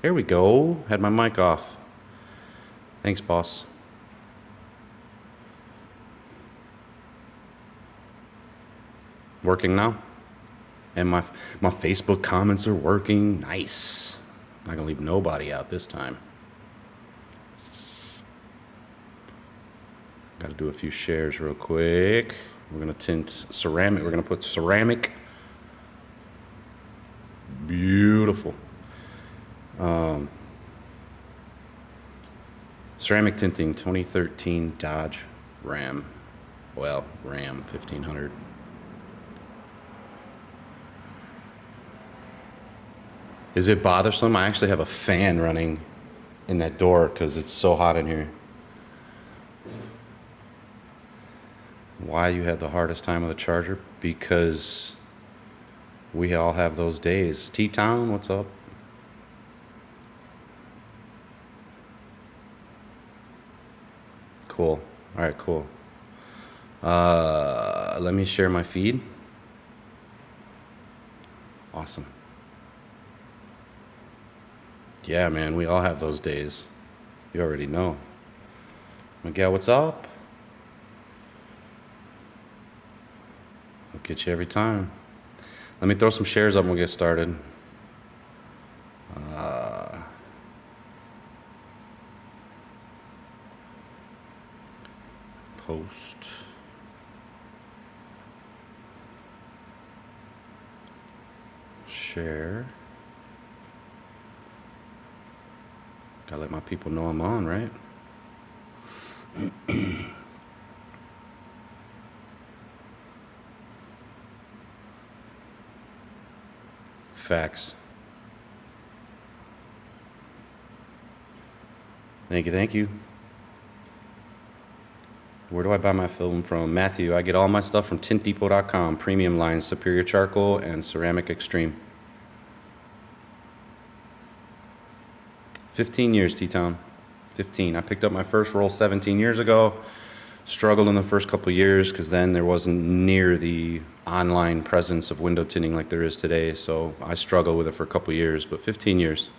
There we go. Had my mic off. Thanks, boss. Working now? And my Facebook comments are working. Nice. Not gonna leave nobody out this time. Got to do a few shares real quick. We're gonna tint ceramic. We're gonna put ceramic. Beautiful. Ceramic tinting 2013 Dodge Ram. Well, Ram 1500. Is it bothersome? I actually have a fan running in that door because it's so hot in here. Why you had the hardest time with the charger? Because we all have those days. T-Town, what's up? Cool. All right, cool. Let me share my feed. Awesome. Yeah, man, we all have those days. You already know. Miguel, what's up? I'll get you every time. Let me throw some shares up and we'll get started. Post. Share. Gotta let my people know I'm on, right? Facts. Thank you, thank you. Where do I buy my film from? Matthew, I get all my stuff from tintdepot.com. Premium lines, Superior Charcoal and Ceramic Extreme. 15 years, T-Town. 15. I picked up my first roll 17 years ago. Struggled in the first couple of years because then there wasn't near the online presence of window tinting like there is today. So I struggled with it for a couple of years, but 15 years.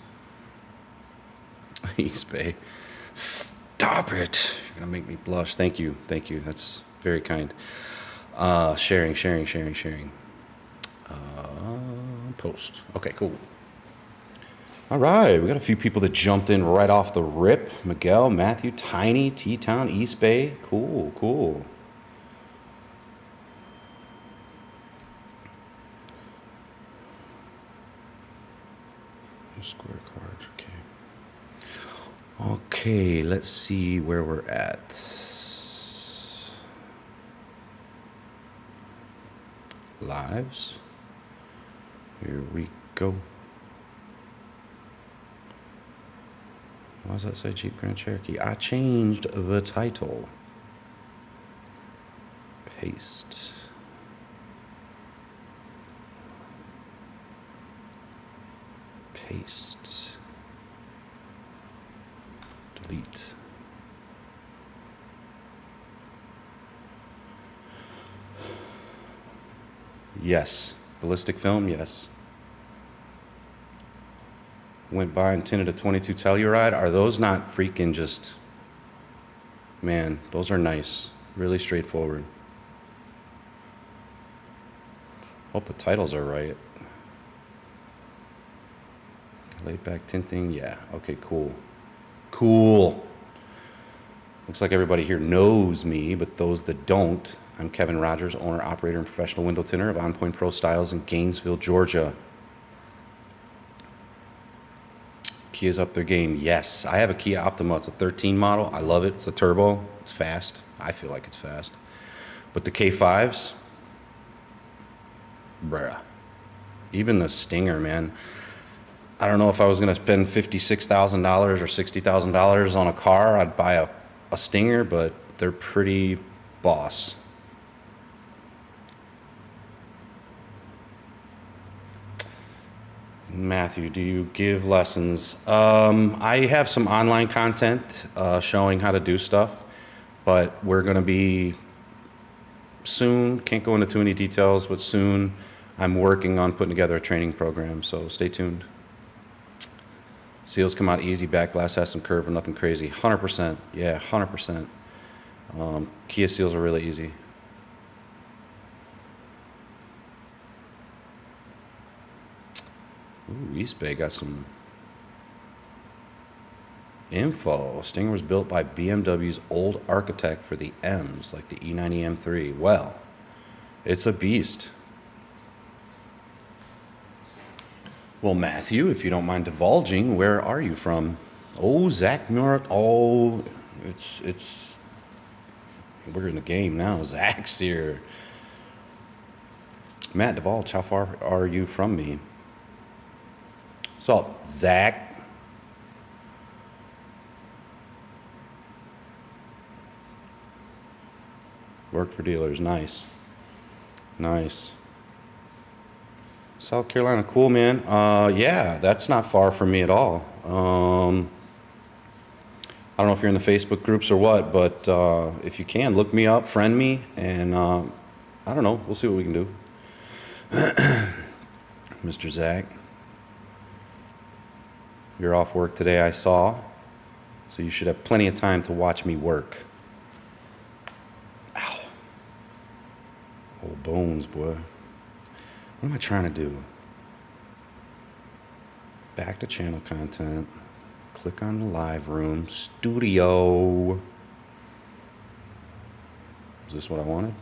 East Bay. Stop it. You're going to make me blush. Thank you. Thank you. That's very kind. Sharing. Post. Okay, cool. All right, we got a few people that jumped in right off the rip. Miguel, Matthew, Tiny, T-Town, East Bay. Cool, cool. Square cards, okay. Okay, let's see where we're at. Lives. Here we go. Why does that say Jeep Grand Cherokee? I changed the title. Paste. Paste. Delete. Yes. Ballistic film, yes. Went by and tinted a 22 Telluride. Are those not freaking just... Man, those are nice. Really straightforward. Hope the titles are right. Laid back tinting, yeah. Okay, cool. Cool. Looks like everybody here knows me, but those that don't, I'm Kevin Rogers, owner, operator, and professional window tinter of On Point Pro Styles in Gainesville, Georgia. Kia's up their game. Yes, I have a Kia Optima. It's a 13 model. I love it. It's a turbo. It's fast. I feel like it's fast. But the K5s, bruh. Even the Stinger, man. I don't know if I was going to spend $56,000 or $60,000 on a car. I'd buy a Stinger, but they're pretty boss. Matthew, do you give lessons? I have some online content showing how to do stuff, but we're going to be soon, can't go into too many details, but soon I'm working on putting together a training program, so stay tuned. Seals come out easy. Back glass has some curve, but nothing crazy. 100%. Yeah, 100%. Kia seals are really easy. Ooh, East Bay got some info. Stinger was built by BMW's old architect for the M's, like the E90 M3. Well, it's a beast. Well, Matthew, if you don't mind divulging, where are you from? Oh, Zach Muir. Oh, we're in the game now. Zach's here. Matt, divulge, how far are you from me? What's up, Zach? Work for dealers. Nice. Nice. South Carolina, cool, man. Yeah, that's not far from me at all. I don't know if you're in the Facebook groups or what, but if you can, look me up, friend me, and I don't know. We'll see what we can do. Mr. Zach, you're off work today, I saw, so you should have plenty of time to watch me work. Ow. Old bones, boy. What am I trying to do? Back to channel content. Click on the live room. Studio. Is this what I wanted?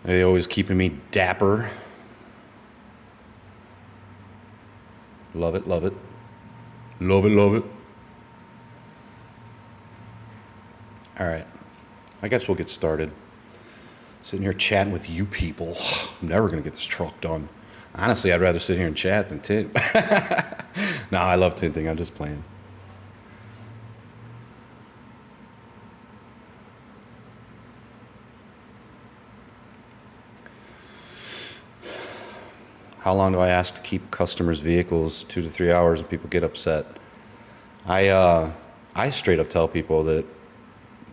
They always keeping me dapper. Love it, love it. Love it, love it. All right. I guess we'll get started. Sitting here chatting with you people. I'm never going to get this truck done. Honestly, I'd rather sit here and chat than tint. No, I love tinting. I'm just playing. How long do I ask to keep customers' vehicles? 2 to 3 hours, and people get upset. I straight up tell people that,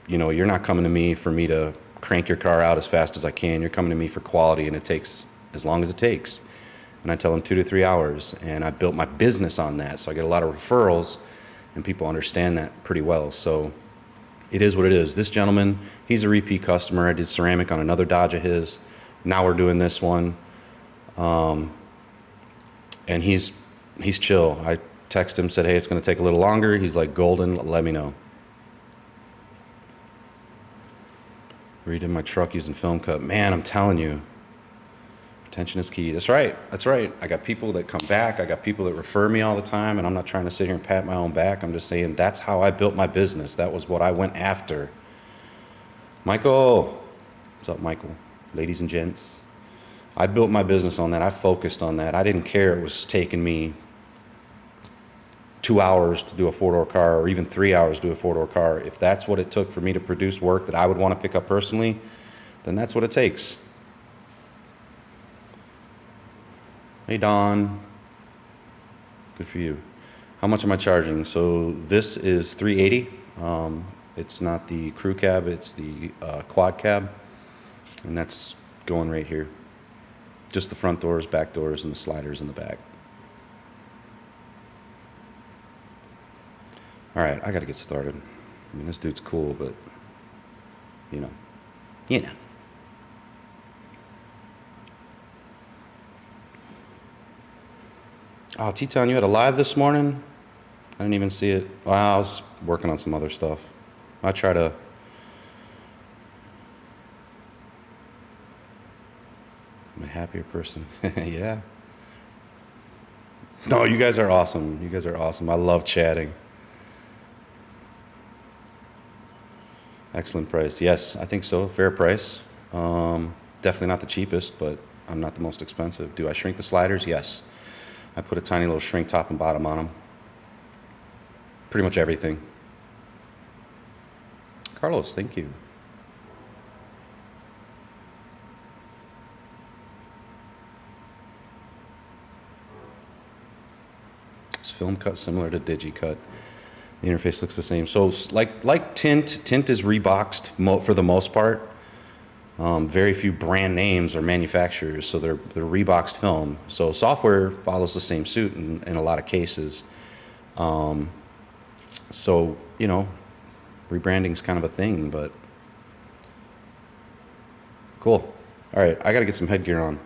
you know, you're not coming to me for me to crank your car out as fast as I can. You're coming to me for quality, and it takes as long as it takes. And I tell them 2 to 3 hours, and I built my business on that. So I get a lot of referrals, and people understand that pretty well. So it is what it is. This gentleman, he's a repeat customer. I did ceramic on another Dodge of his. Now we're doing this one. And he's chill. I text him, said, hey, it's going to take a little longer. He's like, golden, let me know. Redid my truck using film cut. Man, I'm telling you, attention is key. That's right. That's right. I got people that come back. I got people that refer me all the time, and I'm not trying to sit here and pat my own back. I'm just saying that's how I built my business. That was what I went after. Michael. What's up, Michael? Ladies and gents. I built my business on that. I focused on that. I didn't care it was taking me 2 hours to do a 4-door car or even 3 hours to do a 4-door car. If that's what it took for me to produce work that I would want to pick up personally, then that's what it takes. Hey, Don. Good for you. How much am I charging? So this is $380. It's not the crew cab, it's the quad cab. And that's going right here. Just the front doors, back doors, and the sliders in the back. All right, I got to get started. I mean, this dude's cool, but, you know. Oh, T-Town, you had a live this morning? I didn't even see it. Well, I was working on some other stuff. I try to... I'm a happier person. Yeah. No, you guys are awesome. You guys are awesome. I love chatting. Excellent price. Yes, I think so. Fair price. Definitely not the cheapest, but I'm not the most expensive. Do I shrink the sliders? Yes. I put a tiny little shrink top and bottom on them. Pretty much everything. Carlos, thank you. Is film cut similar to DigiCut? The interface looks the same. So like tint is reboxed for the most part. Very few brand names or manufacturers, so they're reboxed film. So software follows the same suit in a lot of cases. So, you know, rebranding is kind of a thing, but cool. All right, I got to get some headgear on.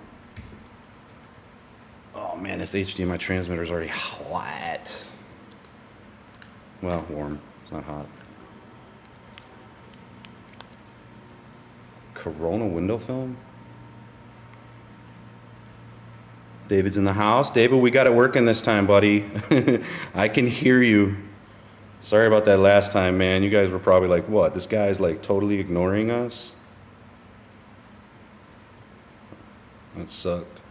Oh man, this HDMI transmitter is already hot. Well, warm. It's not hot. Corona window film? David's in the house. David, we got it working this time, buddy. I can hear you. Sorry about that last time, man. You guys were probably like, what? This guy's like totally ignoring us? That sucked.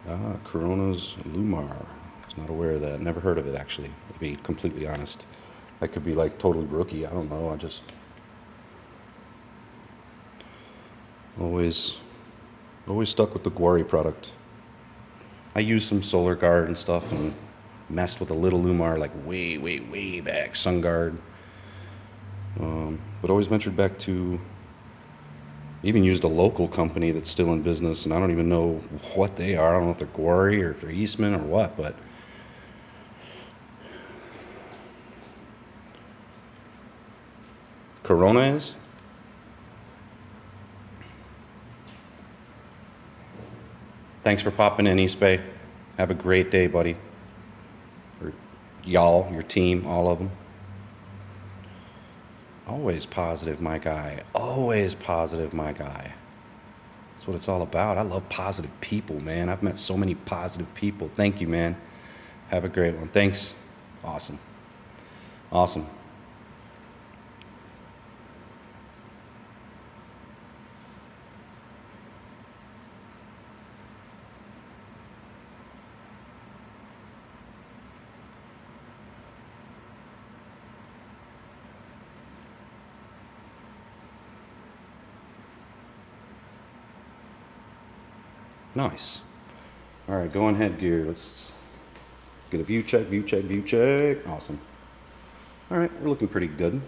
Ah, Corona's Lumar. I was not aware of that. Never heard of it, actually, to be completely honest. I could be like totally rookie. I don't know. I just always stuck with the Guari product. I used some Solar Guard and stuff and messed with a little Lumar like way back, Sun Guard. But always ventured back to, even used a local company that's still in business, and I don't even know what they are. I don't know if they're Guari or if they're Eastman or what, but Corona is? Thanks for popping in, East Bay. Have a great day, buddy. Or y'all, your team, all of them. Always positive, my guy. Always positive, my guy. That's what it's all about. I love positive people, man. I've met so many positive people. Thank you, man. Have a great one. Thanks. Awesome. Awesome. Nice. All right, go on headgear. Let's get a view check, view check, view check. Awesome. All right, we're looking pretty good.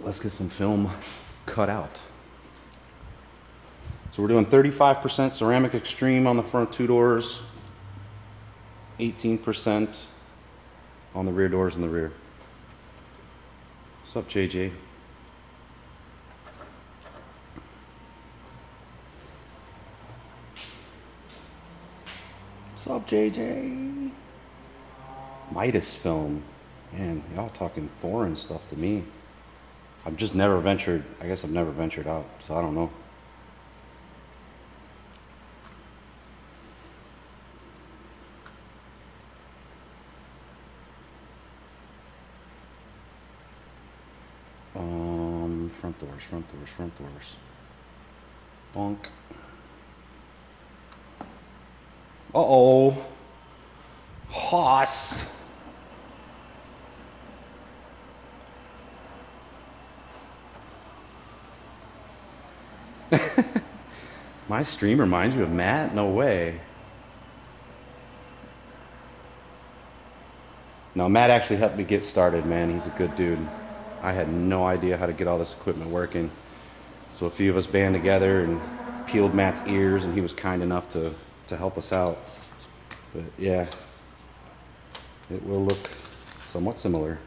Let's get some film cut out. So we're doing 35% ceramic extreme on the front two doors, 18% on the rear doors in the rear. What's up, JJ? What's up, JJ? Midas film. Man, y'all talking foreign stuff to me. I've just never ventured, I guess I've never ventured out, so I don't know. Front doors, front doors, front doors. Bonk. Uh-oh. Hoss. My stream reminds you of Matt? No way. No, Matt actually helped me get started, man. He's a good dude. I had no idea how to get all this equipment working. So a few of us band together and peeled Matt's ears, and he was kind enough to help us out. But yeah, it will look somewhat similar.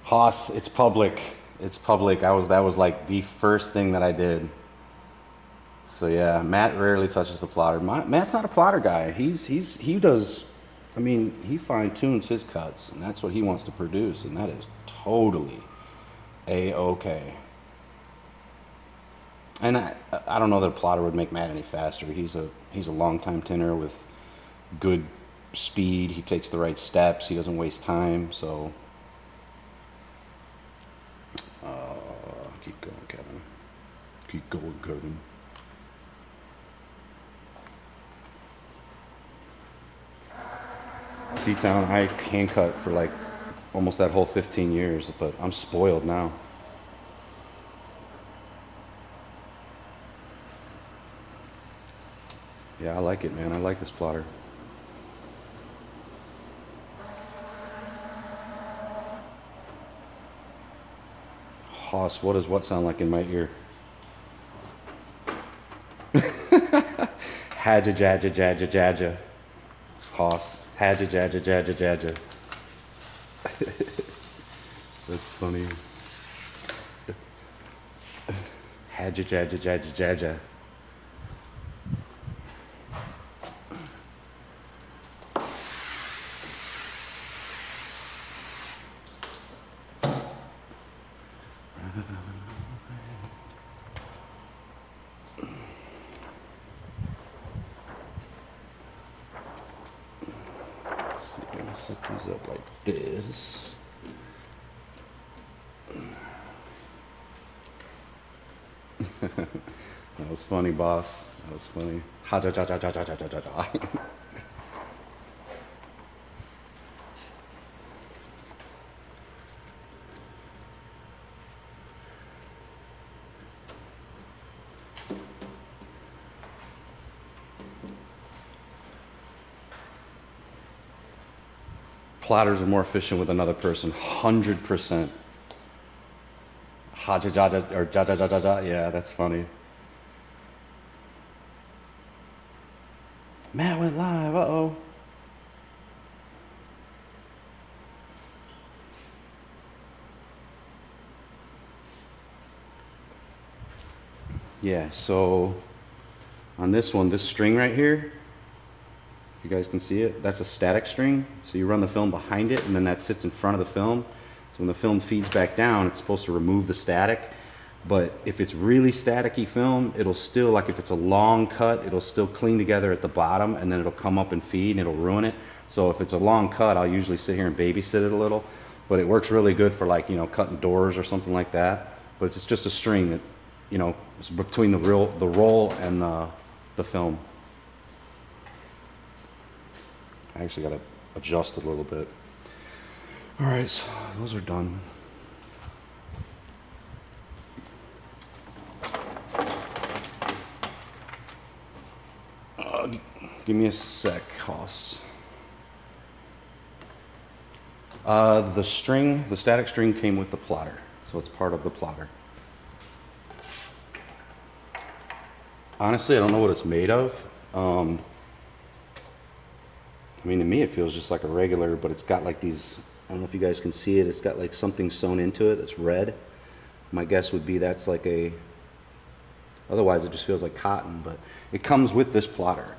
Haas, it's public. It's public. That was like the first thing that I did. So yeah, Matt rarely touches the plotter. Matt's not a plotter guy. He does. I mean, he fine tunes his cuts, and that's what he wants to produce, and that is totally a-okay. And I don't know that a plotter would make Matt any faster. He's a long time tinner with good speed. He takes the right steps. He doesn't waste time. So keep going, Kevin. Keep going, Kevin. T-Town, I hand cut for like almost that whole 15 years, but I'm spoiled now. Yeah, I like it, man. I like this plotter. Hoss, what does what sound like in my ear? Hadja jadja jadja jadja. Hoss. Hadja jadja jadja jadja. That's funny. Hadja jadja jadja jadja. I'm gonna set these up like this. That was funny, boss. That was funny. Ha ja ja ja ja ja ja ja ja. Plotters are more efficient with another person, 100%. Ha ja ja ja or ja ja ja ja ja. Yeah, that's funny. Matt went live. Uh-oh. Yeah, so on this one, this string right here, if you guys can see it, that's a static string. So you run the film behind it, and then that sits in front of the film. So when the film feeds back down, it's supposed to remove the static. But if it's really staticky film, it'll still, like if it's a long cut, it'll still clean together at the bottom, and then it'll come up and feed, and it'll ruin it. So if it's a long cut, I'll usually sit here and babysit it a little. But it works really good for, like, you know, cutting doors or something like that. But it's just a string that, you know, is between the roll and the film. I actually got to adjust it a little bit. All right, so those are done. Give me a sec, Hoss. The string, the static string came with the plotter, so it's part of the plotter. Honestly, I don't know what it's made of. I mean, to me, it feels just like a regular, but it's got like these, I don't know if you guys can see it, it's got like something sewn into it that's red. My guess would be that's like a, otherwise it just feels like cotton, but it comes with this plotter.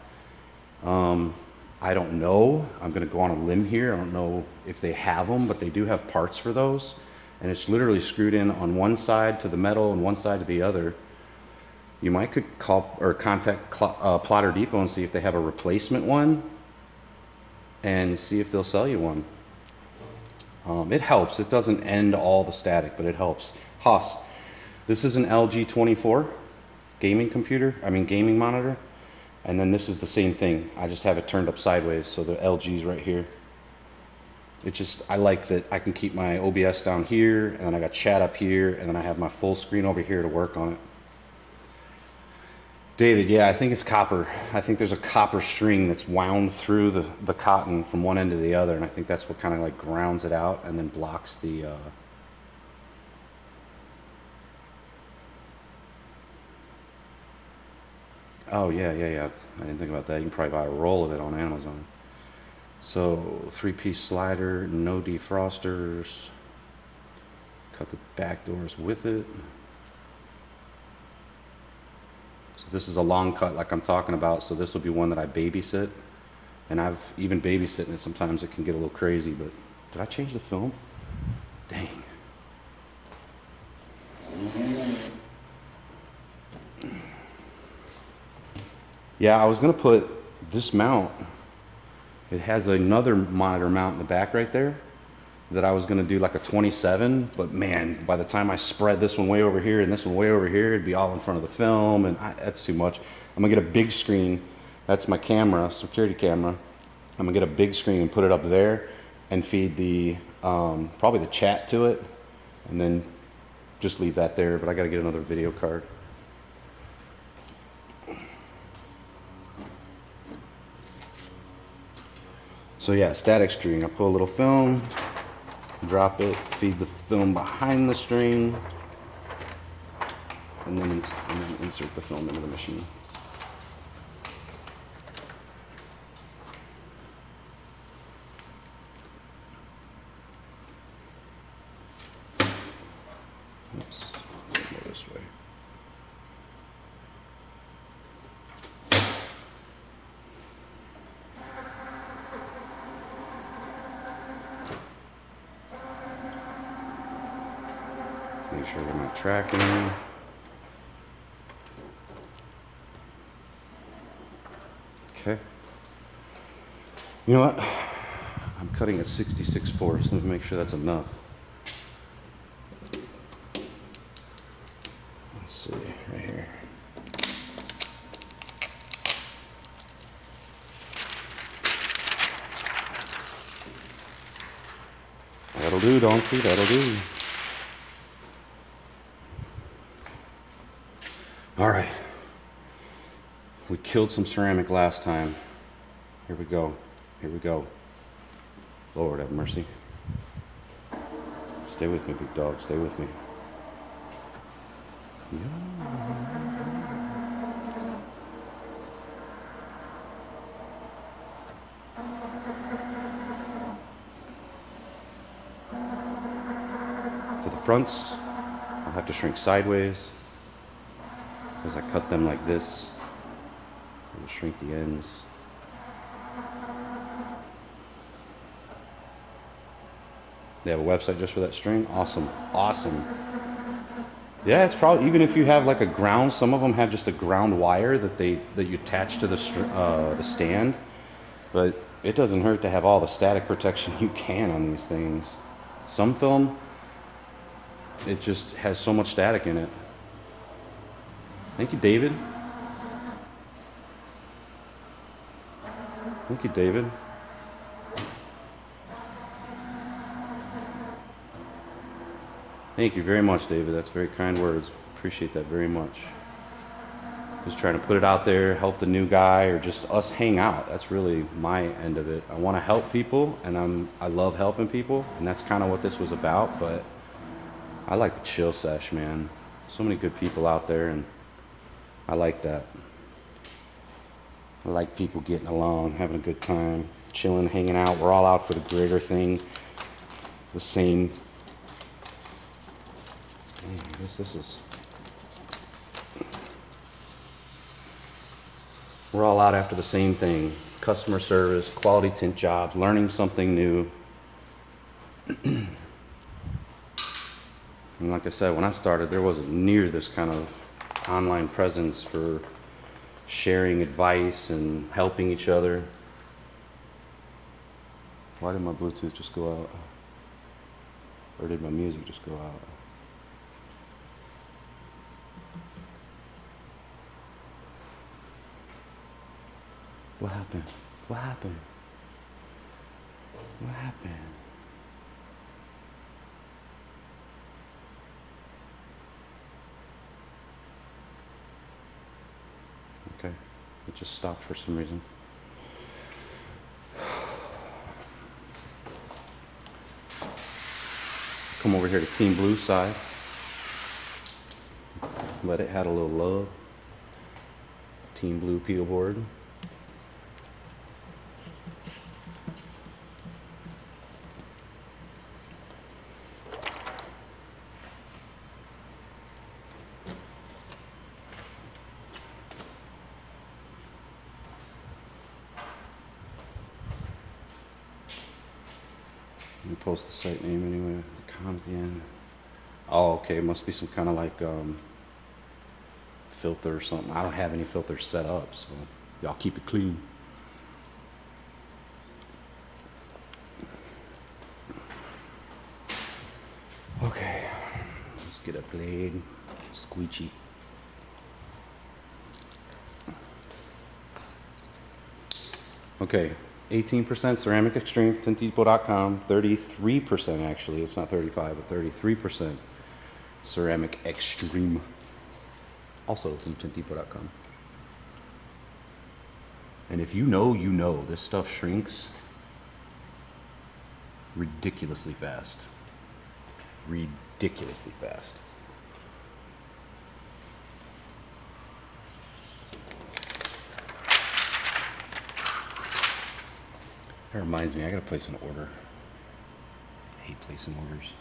I don't know, I'm gonna go on a limb here, I don't know if they have them, but they do have parts for those. And it's literally screwed in on one side to the metal and one side to the other. You might could call or contact Plotter Depot and see if they have a replacement one and see if they'll sell you one. It helps. It doesn't end all the static, but it helps. Hoss, this is an LG 24 gaming computer, gaming monitor. And then this is the same thing. I just have it turned up sideways, so the LG's right here. It just, I like that I can keep my OBS down here, and then I got chat up here, and then I have my full screen over here to work on it. David, yeah, I think it's copper. I think there's a copper string that's wound through the cotton from one end to the other, and I think that's what kind of like grounds it out and then blocks the... Oh, yeah. I didn't think about that. You can probably buy a roll of it on Amazon. So, 3-piece slider, no defrosters. Cut the back doors with it. So this is a long cut like I'm talking about, so this will be one that I babysit. And I've even babysitting it, sometimes it can get a little crazy, but did I change the film? Dang. Yeah, I was gonna put this mount. It has another monitor mount in the back right there that I was gonna do like a 27, but man, by the time I spread this one way over here and this one way over here, it'd be all in front of the film, and that's too much. I'm gonna get a big screen. That's my camera, security camera, I'm gonna get a big screen and put it up there and feed the, probably the chat to it, and then just leave that there, but I gotta get another video card. So yeah, static string. I pull a little film, drop it, feed the film behind the string, and then insert the film into the machine. Oops, go this way. Let's make sure they're not tracking. Okay. You know what? I'm cutting at 66/4, so let me make sure that's enough. Let's see, right here. That'll do, donkey, that'll do. All right. We killed some ceramic last time. Here we go. Here we go. Lord have mercy. Stay with me, big dog. Stay with me. To the fronts, I'll have to shrink sideways as I cut them like this. And shrink the ends. They have a website just for that string. Awesome, awesome. Yeah, it's probably, even if you have like a ground, some of them have just a ground wire that you attach to the stand, but it doesn't hurt to have all the static protection you can on these things. Some film, it just has so much static in it. Thank you, David. Thank you, David. Thank you very much, David. That's very kind words. Appreciate that very much. Just trying to put it out there, help the new guy, or just us hang out. That's really my end of it. I want to help people, and I love helping people, and that's kind of what this was about. But I like the chill sesh, man. So many good people out there, and I like that. I like people getting along, having a good time, chilling, hanging out. We're all out for the greater thing. The same. Man, I guess this is. We're all out after the same thing. Customer service, quality tint jobs, learning something new. And like I said, when I started, there wasn't near this kind of online presence for sharing advice and helping each other. Why did my Bluetooth just go out? Or did my music just go out? What happened? What happened? What happened? Okay, it just stopped for some reason. Come over here to Team Blue side. Let it have a little love. Team Blue peel board. Let me post the site name anyway. Comment at the end. Oh, okay. It must be some kind of like filter or something. I don't have any filters set up, so y'all keep it clean. Okay, let's get a blade. Squeegee. Okay, 18% ceramic extreme, tinttools.com. 33% actually. It's not 35, but 33% ceramic extreme. Also from tinttools.com. And if you know, you know. This stuff shrinks ridiculously fast. Ridiculously fast. That reminds me, I gotta place an order. I hate placing orders.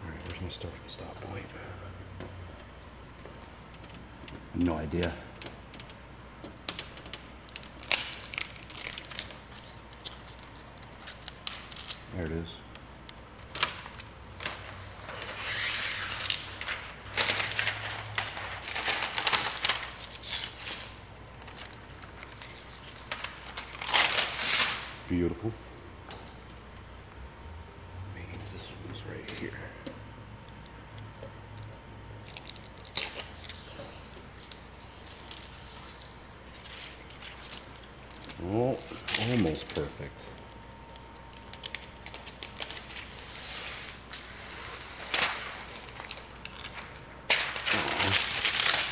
Alright, where's my start and stop point? No idea. There it is. Beautiful. Means this one's right here. Oh, almost perfect.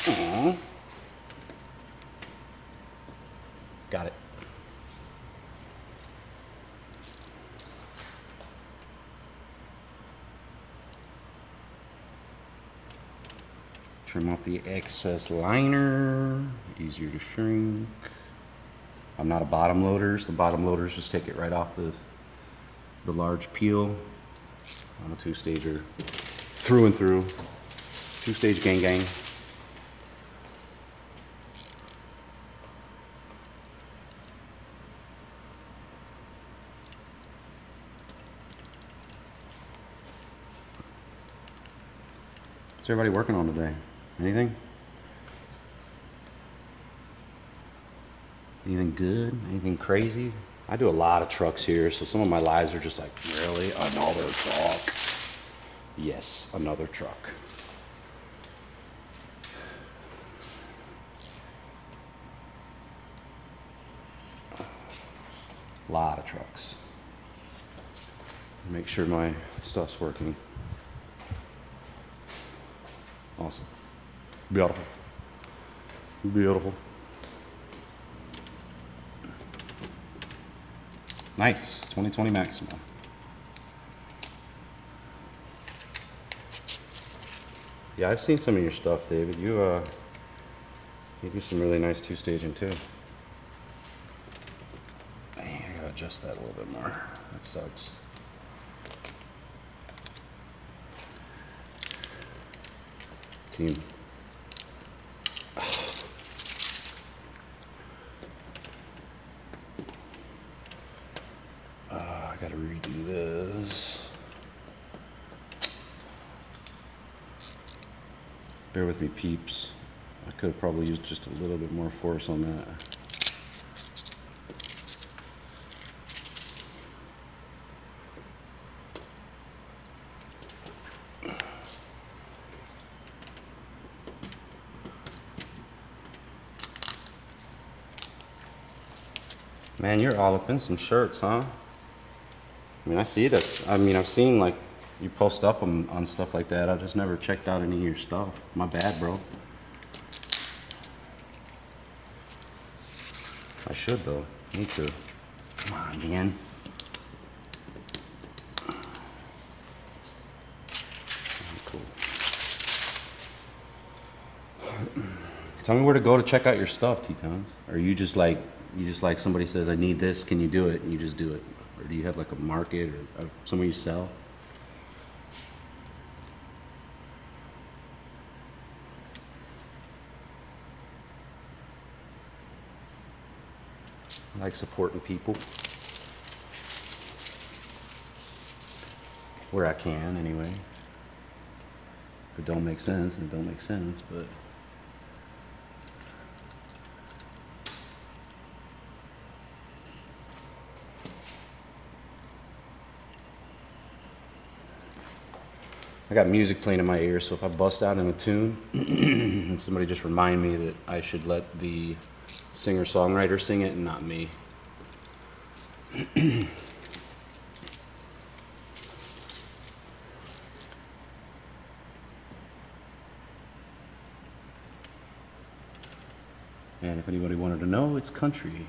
Aww. Got it. Trim off the excess liner, easier to shrink. I'm not a bottom loader, so bottom loaders just take it right off the large peel. I'm a two-stager through and through. Two-stage gang gang. What's everybody working on today? Anything? Anything good? Anything crazy? I do a lot of trucks here, so some of my lives are just like, really? Another truck? Yes, another truck. A lot of trucks. Make sure my stuff's working. Awesome. Beautiful. Beautiful. Nice. 2020 Maxima. Yeah, I've seen some of your stuff, David. You do some really nice two-staging too. Dang, I gotta adjust that a little bit more. That sucks. Team. I gotta redo this. Bear with me, peeps. I could have probably used just a little bit more force on that. Man, you're all up in some shirts, huh? I mean, I see that. I mean, I've seen like you post up on stuff like that. I've just never checked out any of your stuff. My bad, bro. I should though. Need to. Come on, man. Cool. Tell me where to go to check out your stuff, T-Tones. Or you just like somebody says, I need this, can you do it? And you just do it. Or do you have like a market or somewhere you sell? I like supporting people. Where I can, anyway. If it don't make sense, it don't make sense, but... I got music playing in my ear, so if I bust out in a tune, somebody just remind me that I should let the singer-songwriter sing it and not me. And if anybody wanted to know, it's country.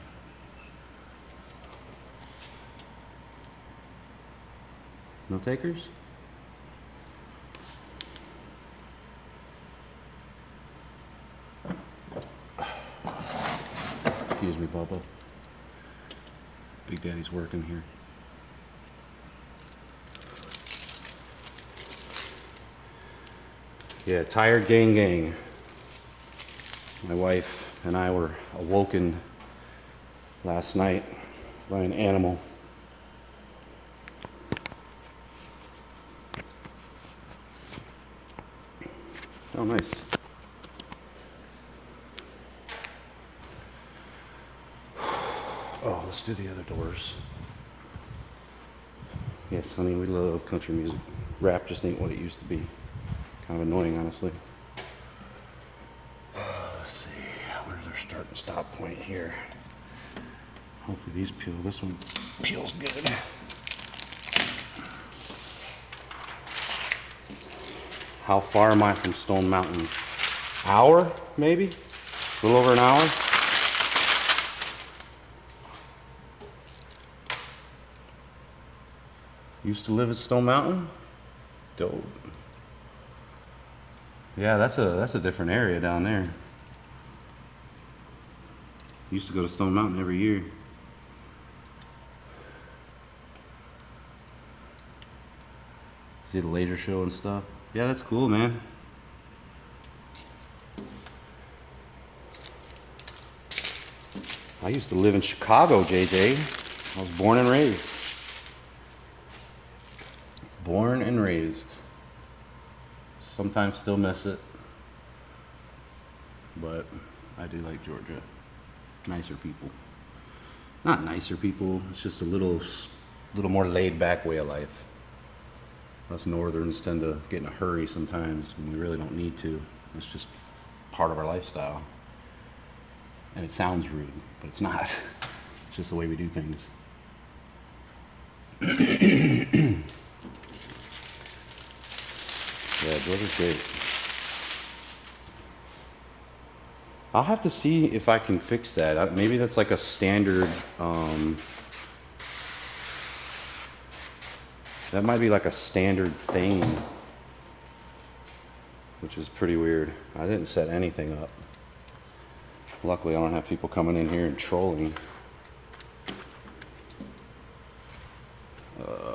No takers? Excuse me, Bubba. Big Daddy's working here. Yeah, tired gang. My wife and I were awoken last night by an animal. Oh, nice. Oh, let's do the other doors. Yes, honey, we love country music. Rap just ain't what it used to be. Kind of annoying, honestly. Let's see, where's our start and stop point here? Hopefully these peel. This one peels good. How far am I from Stone Mountain? Hour, maybe? A little over an hour? Used to live at Stone Mountain? Dope. Yeah, that's a different area down there. Used to go to Stone Mountain every year. See the laser show and stuff. Yeah, that's cool, man. I used to live in Chicago, JJ. I was born and raised. Born and raised. Sometimes still miss it. But I do like Georgia. Nicer people. Not nicer people, it's just a little more laid back way of life. Us northerns tend to get in a hurry sometimes when we really don't need to. It's just part of our lifestyle. And it sounds rude, but it's not. It's just the way we do things. Yeah, Georgia's great. I'll have to see if I can fix that. Maybe that's like a standard, that might be like a standard thing, which is pretty weird. I didn't set anything up. Luckily, I don't have people coming in here and trolling.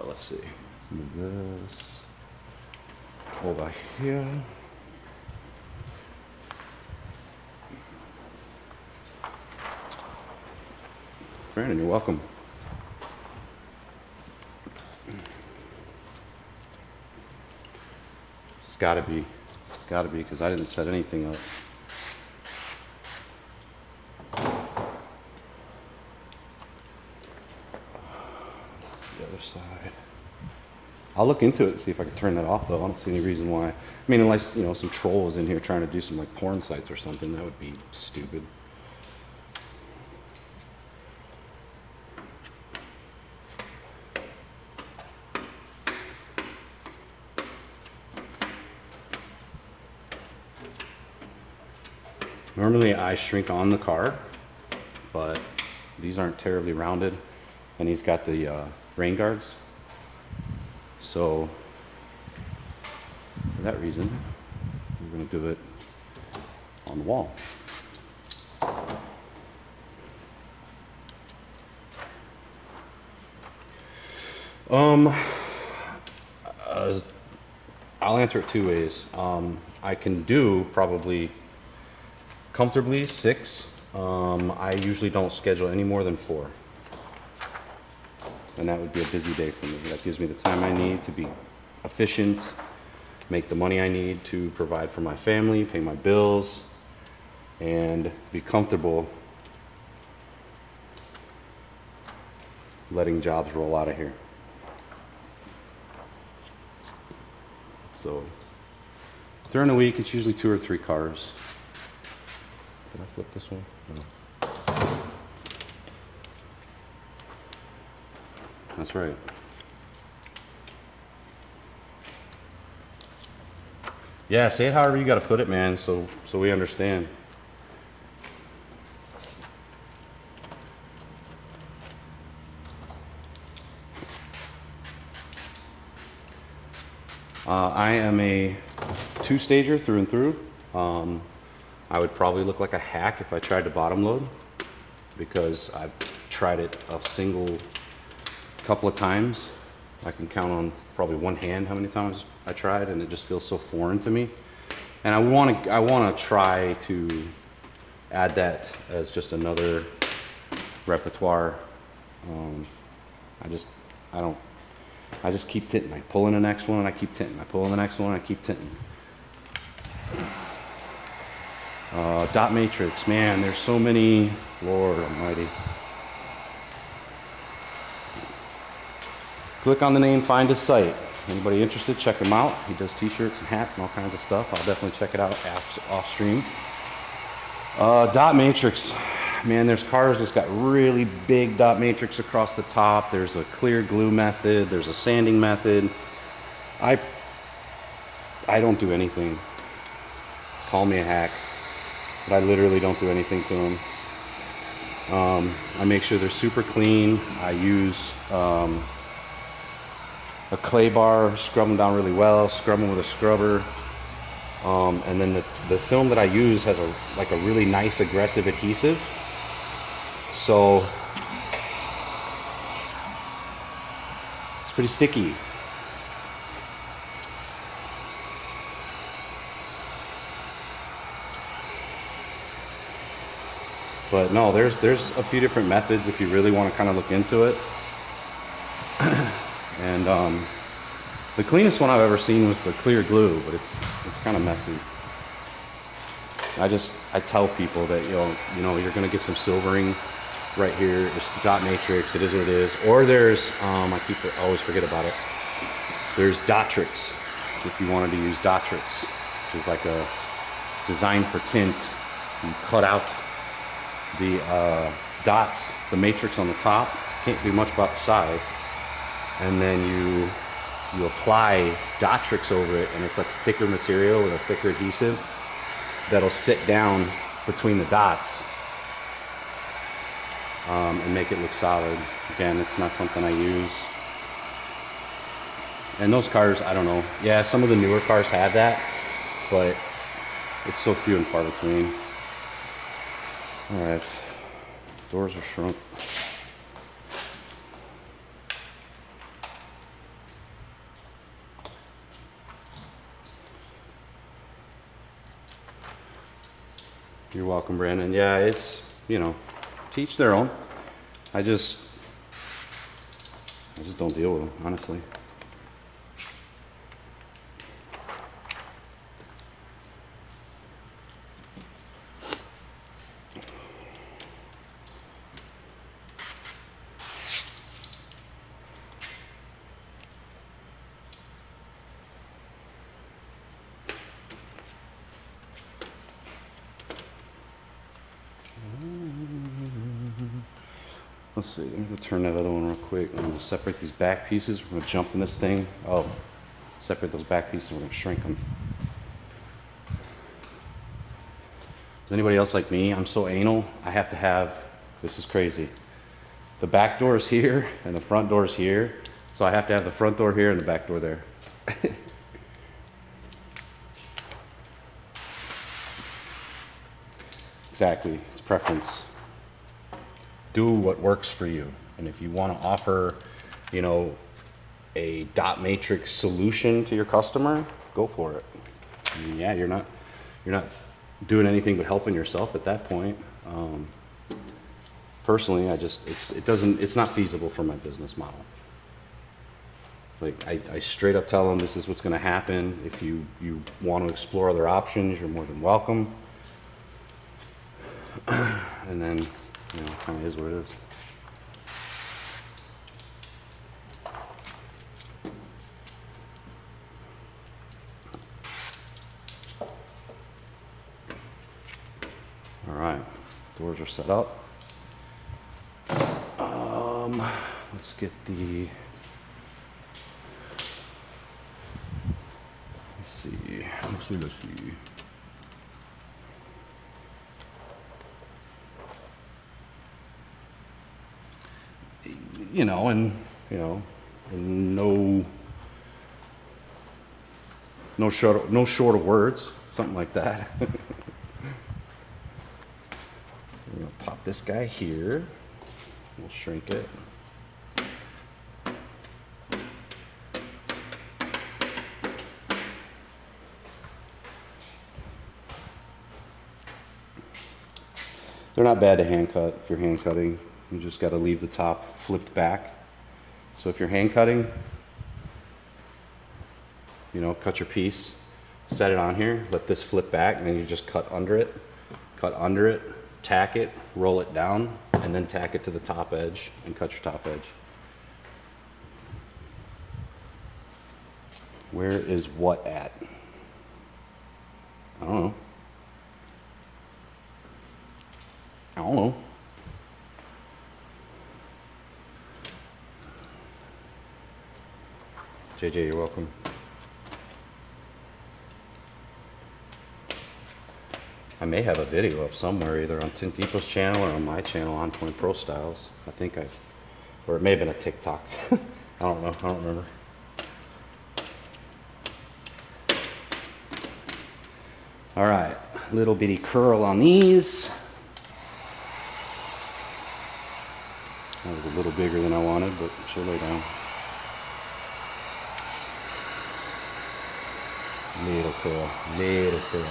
Let's see. Let's move this over here. Brandon, you're welcome. It's gotta be, because I didn't set anything up. This is the other side. I'll look into it and see if I can turn that off, though. I don't see any reason why. I mean, unless, you know, some troll is in here trying to do some, like, porn sites or something. That would be stupid. Normally I shrink on the car, but these aren't terribly rounded, and he's got the rain guards. So for that reason, we're going to do it on the wall. I'll answer it two ways. I can do probably comfortably 6. I usually don't schedule any more than 4. And that would be a busy day for me. That gives me the time I need to be efficient, make the money I need to provide for my family, pay my bills, and be comfortable letting jobs roll out of here. So during the week, it's usually 2 or 3 cars. Did I flip this one? No. That's right. Yeah, say it however you got to put it, man, so we understand. I am a 2-stager through and through. I would probably look like a hack if I tried to bottom load, because I've tried it a single couple of times. I can count on probably one hand how many times I tried, and it just feels so foreign to me. And I want to try to add that as just another repertoire. I just keep tinting. I pull in the next one and I keep tinting. I pull in the next one and I keep tinting. Dot matrix, man, there's so many. Lord almighty. Click on the name, find his site. Anybody interested, check him out. He does t-shirts and hats and all kinds of stuff. I'll definitely check it out off stream. Dot matrix. Man, there's cars that's got really big dot matrix across the top. There's a clear glue method. There's a sanding method. I don't do anything. Call me a hack, but I literally don't do anything to them. I make sure they're super clean. I use a clay bar, scrub them down really well, scrub them with a scrubber. And then the film that I use has a really nice aggressive adhesive. So it's pretty sticky. But no, there's a few different methods if you really want to kind of look into it. And the cleanest one I've ever seen was the clear glue, but it's kind of messy. I tell people that you know you're gonna get some silvering right here. It's dot matrix. It is what it is. Or there's I always forget about it. There's Dotrix if you wanted to use Dotrix, which is like it's designed for tint. You cut out the dots, the matrix on the top. Can't do much about the sides, and then you apply Dotrix over it, and it's like thicker material with a thicker adhesive that'll sit down between the dots and make it look solid. Again, it's not something I use. And those cars, I don't know. Yeah, some of the newer cars have that, but it's so few and far between. All right, doors are shrunk. You're welcome, Brandon. Yeah, it's, teach their own. I just don't deal with them, honestly. Let's see, I'm gonna turn that other one real quick. I'm gonna separate these back pieces. We're gonna jump in this thing. Oh, separate those back pieces, we're gonna shrink them. Is anybody else like me? I'm so anal, I have to have, this is crazy. The back door is here and the front door is here. So I have to have the front door here and the back door there. Exactly, it's preference. Do what works for you. And if you want to offer, a dot matrix solution to your customer, go for it. I mean, yeah, you're not doing anything but helping yourself at that point. Personally, it's not feasible for my business model. Like I straight up tell them this is what's going to happen. If you want to explore other options, you're more than welcome. And then, it kind of is what it is. right, doors are set up. Let's get the, let's see. You know, and no short of words, something like that. We're gonna pop this guy here. We'll shrink it. They're not bad to hand cut if you're hand cutting. You just got to leave the top flipped back. So if you're hand cutting, you know, cut your piece, set it on here, let this flip back, and then you just cut under it, tack it, roll it down, and then tack it to the top edge and cut your top edge. Where is what at? I don't know. JJ, you're welcome. I may have a video up somewhere, either on Tint Tools channel or on my channel, On Point Pro Styles. I think or it may have been a TikTok. I don't know, I don't remember. All right, little bitty curl on these. That was a little bigger than I wanted, but she'll lay down. Little curl, little curl.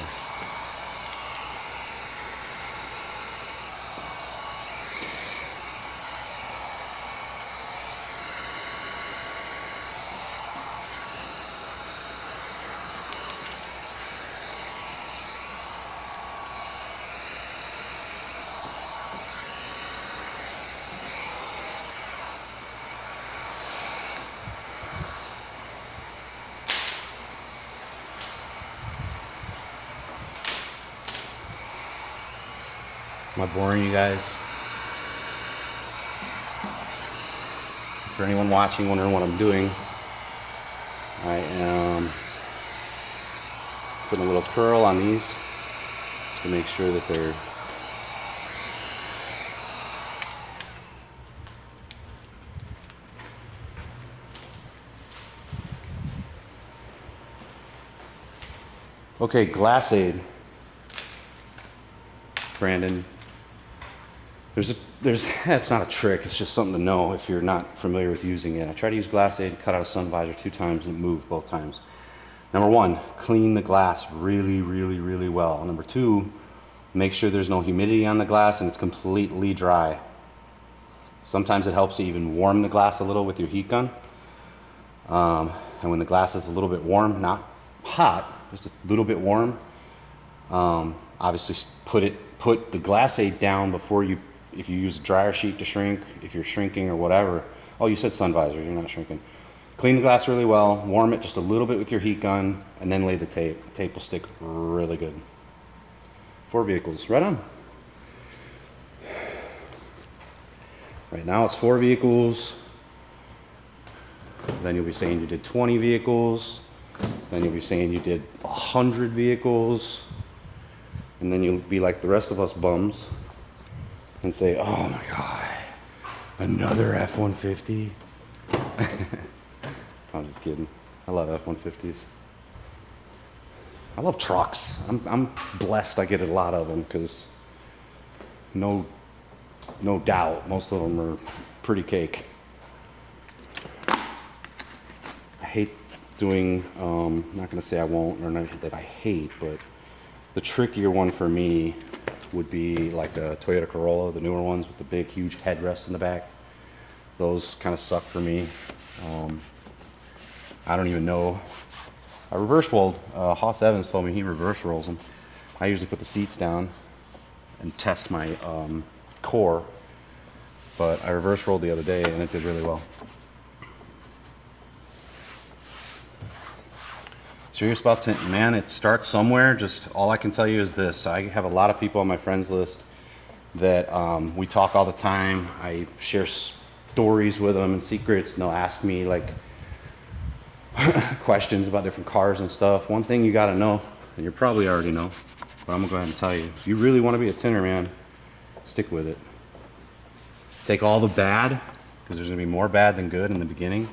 Am I boring you guys? For anyone watching, wondering what I'm doing, I am putting a little curl on these to make sure that they're okay. Glassade, Brandon. That's not a trick, it's just something to know if you're not familiar with using it. I tried to use Glassade, cut out a sun visor 2 times and it moved both times. Number 1, clean the glass really, really, really well. Number 2, make sure there's no humidity on the glass and it's completely dry. Sometimes it helps to even warm the glass a little with your heat gun. And when the glass is a little bit warm, not hot, just a little bit warm, obviously put the Glassade down before you, if you use a dryer sheet to shrink, if you're shrinking or whatever. Oh, you said sun visors, you're not shrinking. Clean the glass really well, warm it just a little bit with your heat gun, and then lay the tape. The tape will stick really good. 4 vehicles, right on. Right now it's 4 vehicles. Then you'll be saying you did 20 vehicles. Then you'll be saying you did 100 vehicles. And then you'll be like the rest of us bums and say, oh my God, another F-150? I'm just kidding. I love F-150s. I love trucks. I'm blessed I get a lot of them because no doubt most of them are pretty cake. I hate doing, I'm not going to say I won't, or not that I hate, but the trickier one for me would be like a Toyota Corolla, the newer ones with the big, huge headrest in the back. Those kind of suck for me. I don't even know. I reverse rolled. Hoss Evans told me he reverse rolls them. I usually put the seats down and test my core, but I reverse rolled the other day and it did really well. So serious about tinting, man. It starts somewhere. Just all I can tell you is this. I have a lot of people on my friends list that we talk all the time. I share stories with them and secrets, and they'll ask me like questions about different cars and stuff. One thing you gotta know, and you probably already know, but I'm gonna go ahead and tell you. If you really wanna be a tinter, man, stick with it. Take all the bad, because there's gonna be more bad than good in the beginning.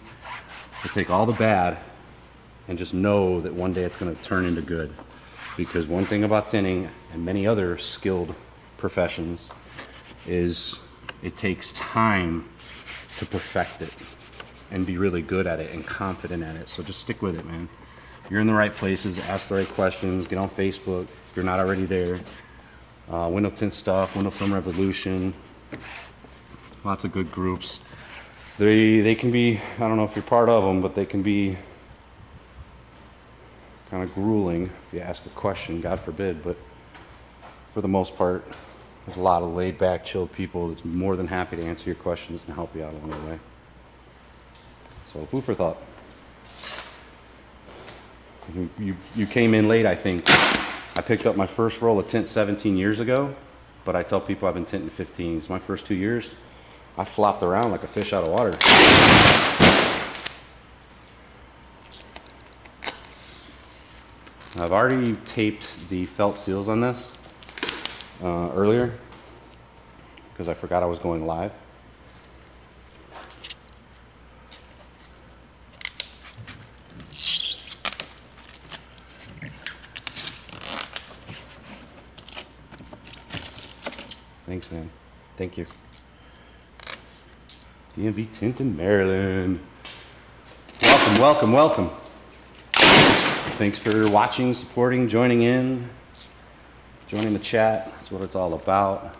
But take all the bad and just know that one day it's gonna turn into good. Because one thing about tinting and many other skilled professions is it takes time to perfect it and be really good at it and confident at it. So just stick with it, man. You're in the right places, ask the right questions, get on Facebook if you're not already there. Window Tint Stuff, Window Film Revolution, lots of good groups. They can be, I don't know if you're part of them, but they can be kind of grueling if you ask a question, God forbid, but for the most part, there's a lot of laid back, chilled people that's more than happy to answer your questions and help you out along the way. So food for thought. You came in late, I think. I picked up my first roll of tint 17 years ago, but I tell people I've been tinting 15. It's my first 2 years. I flopped around like a fish out of water. I've already taped the felt seals on this earlier because I forgot I was going live. Thanks, man. Thank you. DMV Tint in Maryland. Welcome, welcome, welcome. Thanks for watching, supporting, joining in, joining the chat. That's what it's all about.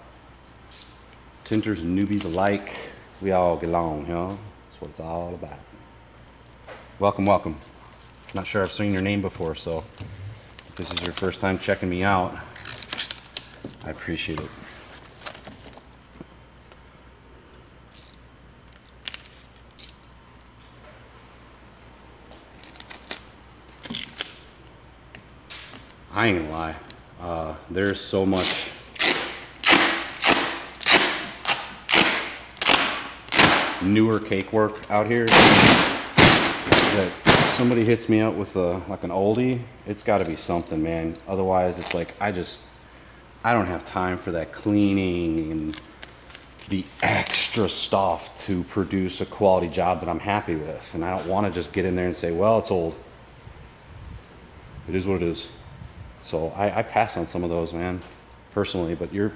Tinters and newbies alike, we all get along, you know? That's what it's all about. Welcome, welcome. Not sure I've seen your name before, so if this is your first time checking me out, I appreciate it. I ain't gonna lie, there's so much newer cake work out here that if somebody hits me up with like an oldie, it's gotta be something, man. Otherwise it's like, I don't have time for that cleaning and the extra stuff to produce a quality job that I'm happy with. And I don't wanna just get in there and say, well, it's old. It is what it is. So I pass on some of those, man, personally, but you're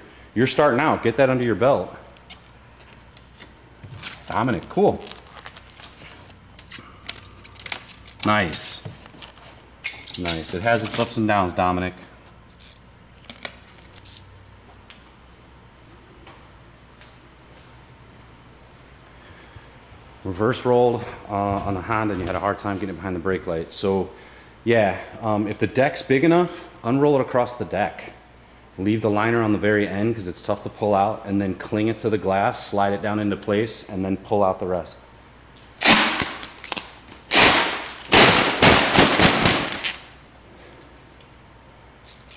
starting out. Get that under your belt. Dominic, cool. Nice. Nice. It has its ups and downs, Dominic. Reverse rolled on the Honda and you had a hard time getting it behind the brake light. So yeah, if the deck's big enough, unroll it across the deck. Leave the liner on the very end because it's tough to pull out, and then cling it to the glass, slide it down into place, and then pull out the rest.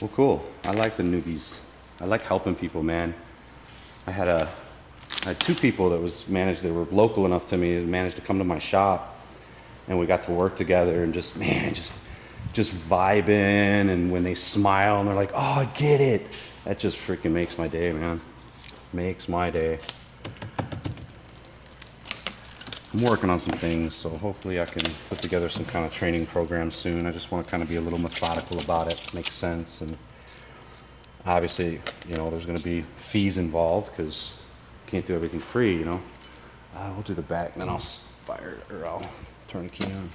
Well, cool. I like the newbies. I like helping people, man. I had two people that were local enough to me that managed to come to my shop, and we got to work together and just vibing, and when they smile and they're like, oh, I get it, that just freaking makes my day, man. Makes my day. I'm working on some things, so hopefully I can put together some kind of training program soon. I just want to kind of be a little methodical about it, make sense, and obviously, you know, there's going to be fees involved because you can't do everything free, you know. We'll do the back, and then I'll fire it, or I'll turn the key on.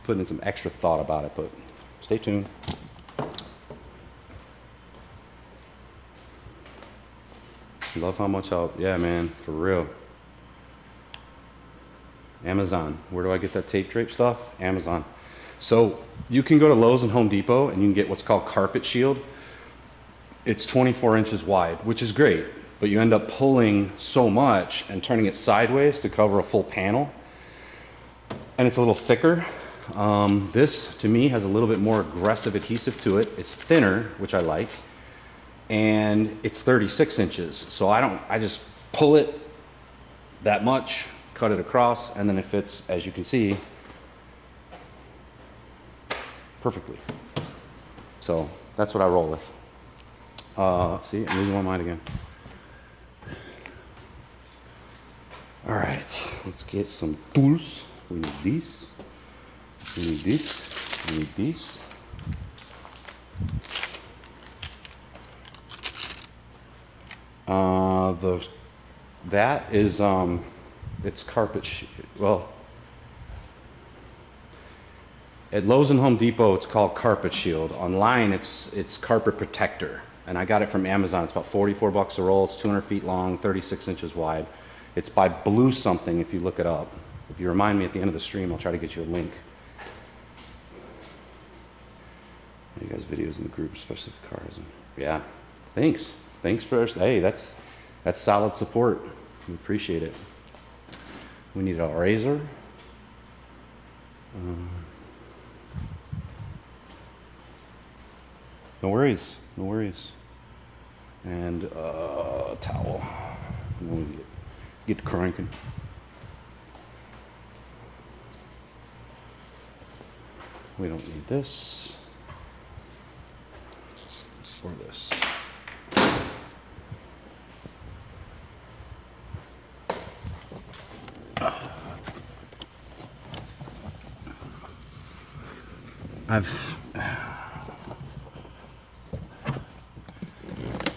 Putting in some extra thought about it, but stay tuned. Love how much help. Yeah, man, for real. Amazon. Where do I get that tape drape stuff? Amazon. So you can go to Lowe's and Home Depot and you can get what's called carpet shield. It's 24 inches wide, which is great, but you end up pulling so much and turning it sideways to cover a full panel and it's a little thicker. This, to me, has a little bit more aggressive adhesive to it. It's thinner, which I like, and it's 36 inches. So I just pull it that much, cut it across, and then it fits, as you can see, perfectly. So that's what I roll with. See, I'm losing my mind again. All right, let's get some tools. We need these. We need this. We need these. That is it's carpet sheet. Well, at Lowe's and Home Depot, it's called Carpet Shield. Online, it's Carpet Protector, and I got it from Amazon. It's about 44 bucks a roll. It's 200 feet long, 36 inches wide. It's by Blue something. If you look it up, if you remind me at the end of the stream, I'll try to get you a link. You guys videos in the group, especially if the car hasn't. Yeah, thanks for, hey, that's solid support. We appreciate it. We need a razor. No worries, no worries. And a towel. And then we can get cranking. We don't need this or this.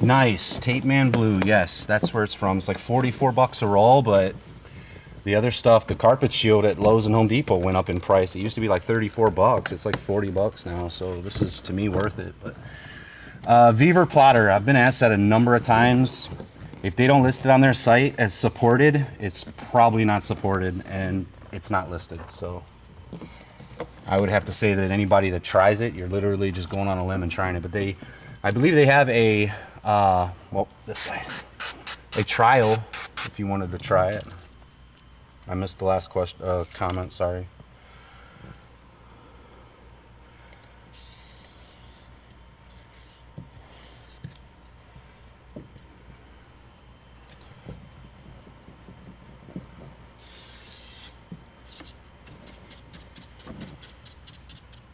Nice, Tape Man Blue, yes, that's where it's from. It's like 44 bucks a roll, but the other stuff, the Carpet Shield at Lowe's and Home Depot went up in price. It used to be like 34 bucks. It's like 40 bucks now, so this is, to me, worth it. But Beaver Plotter, I've been asked that a number of times. If they don't list it on their site as supported, it's probably not supported, and it's not listed. So I would have to say that anybody that tries it, you're literally just going on a limb and trying it. But I believe they have a, well, this side, a trial if you wanted to try it. I missed the last comment, sorry.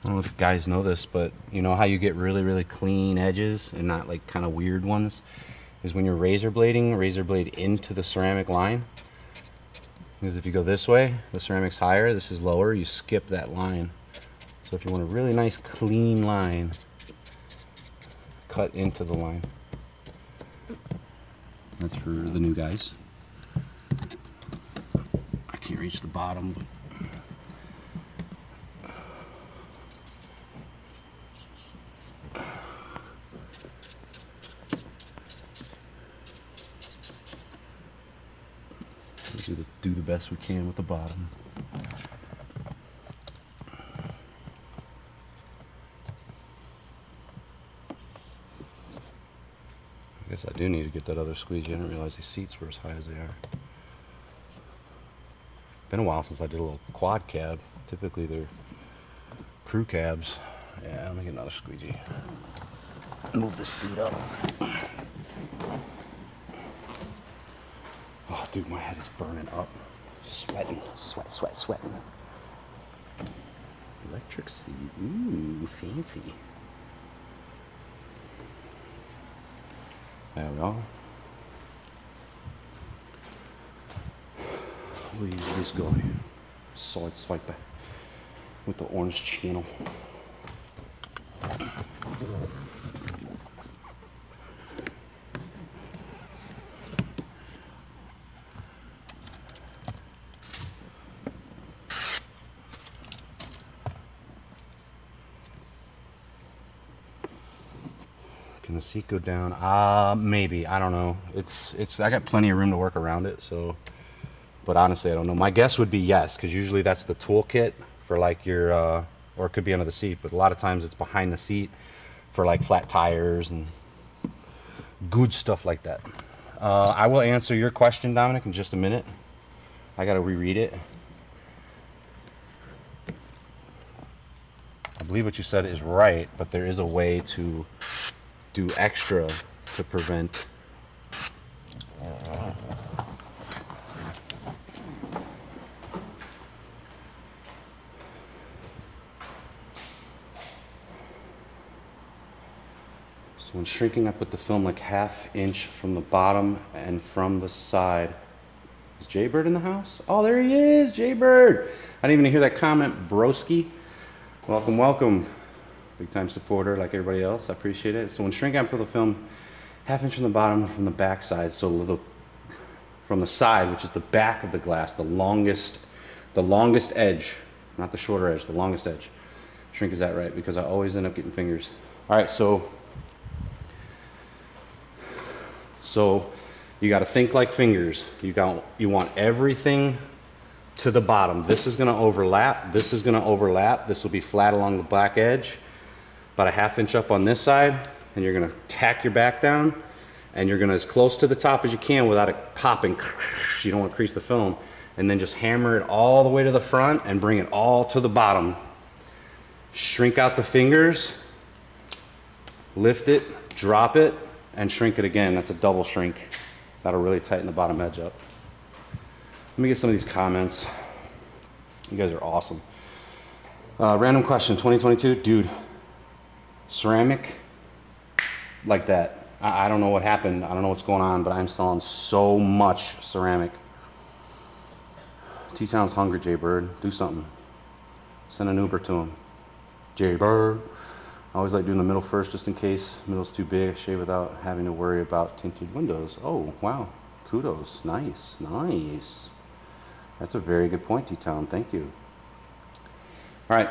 I don't know if you guys know this, but you know how you get really, really clean edges and not like kind of weird ones? Is when you're razor blade into the ceramic line. Because if you go this way, the ceramic's higher, this is lower, you skip that line. So if you want a really nice clean line, cut into the line. That's for the new guys. I can't reach the bottom, but do the best we can with the bottom. I guess I do need to get that other squeegee. I didn't realize these seats were as high as they are. Been a while since I did a little quad cab. Typically they're crew cabs. Yeah, let me get another squeegee. Move the seat up. Oh, dude, my head is burning up. Sweating. Sweating. Electric seat. Ooh, fancy. There we go. We'll use this guy. Side swiper with the orange channel. Can the seat go down? Maybe. I don't know. I got plenty of room to work around it, so. But honestly, I don't know. My guess would be yes, because usually that's the toolkit for like your, or it could be under the seat, but a lot of times it's behind the seat for like flat tires and good stuff like that. I will answer your question, Dominic, in just a minute. I got to reread it. believe what you said is right, but there is a way to do extra to prevent. So when shrinking, I put the film like 1/2 inch from the bottom and from the side. Is Jaybird in the house? Oh, there he is, Jaybird. I didn't even hear that comment, broski. Welcome, welcome. Big time supporter like everybody else. I appreciate it. So when shrinking, I put the film 1/2 inch from the bottom and from the back side. So from the side, which is the back of the glass, the longest edge, not the shorter edge, the longest edge. Shrink, is that right? Because I always end up getting fingers. All right, so you got to think like fingers. You want everything to the bottom. This is going to overlap. This is going to overlap. This will be flat along the black edge, about a 1/2 inch up on this side, and you're going to tack your back down, and you're going to as close to the top as you can without it popping. You don't want to crease the film, and then just hammer it all the way to the front and bring it all to the bottom. Shrink out the fingers, lift it, drop it, and shrink it again. That's a double shrink. That'll really tighten the bottom edge up. Let me get some of these comments. You guys are awesome. Random question, 2022, dude, ceramic like that. I don't know what happened. I don't know what's going on, but I'm selling so much ceramic. T-Town's hungry, Jaybird. Do something. Send an Uber to him. Jaybird. I always like doing the middle first just in case. Middle's too big, I shave without having to worry about tinted windows. Oh, wow. Kudos. Nice. Nice. That's a very good point, T-Town. Thank you. All right.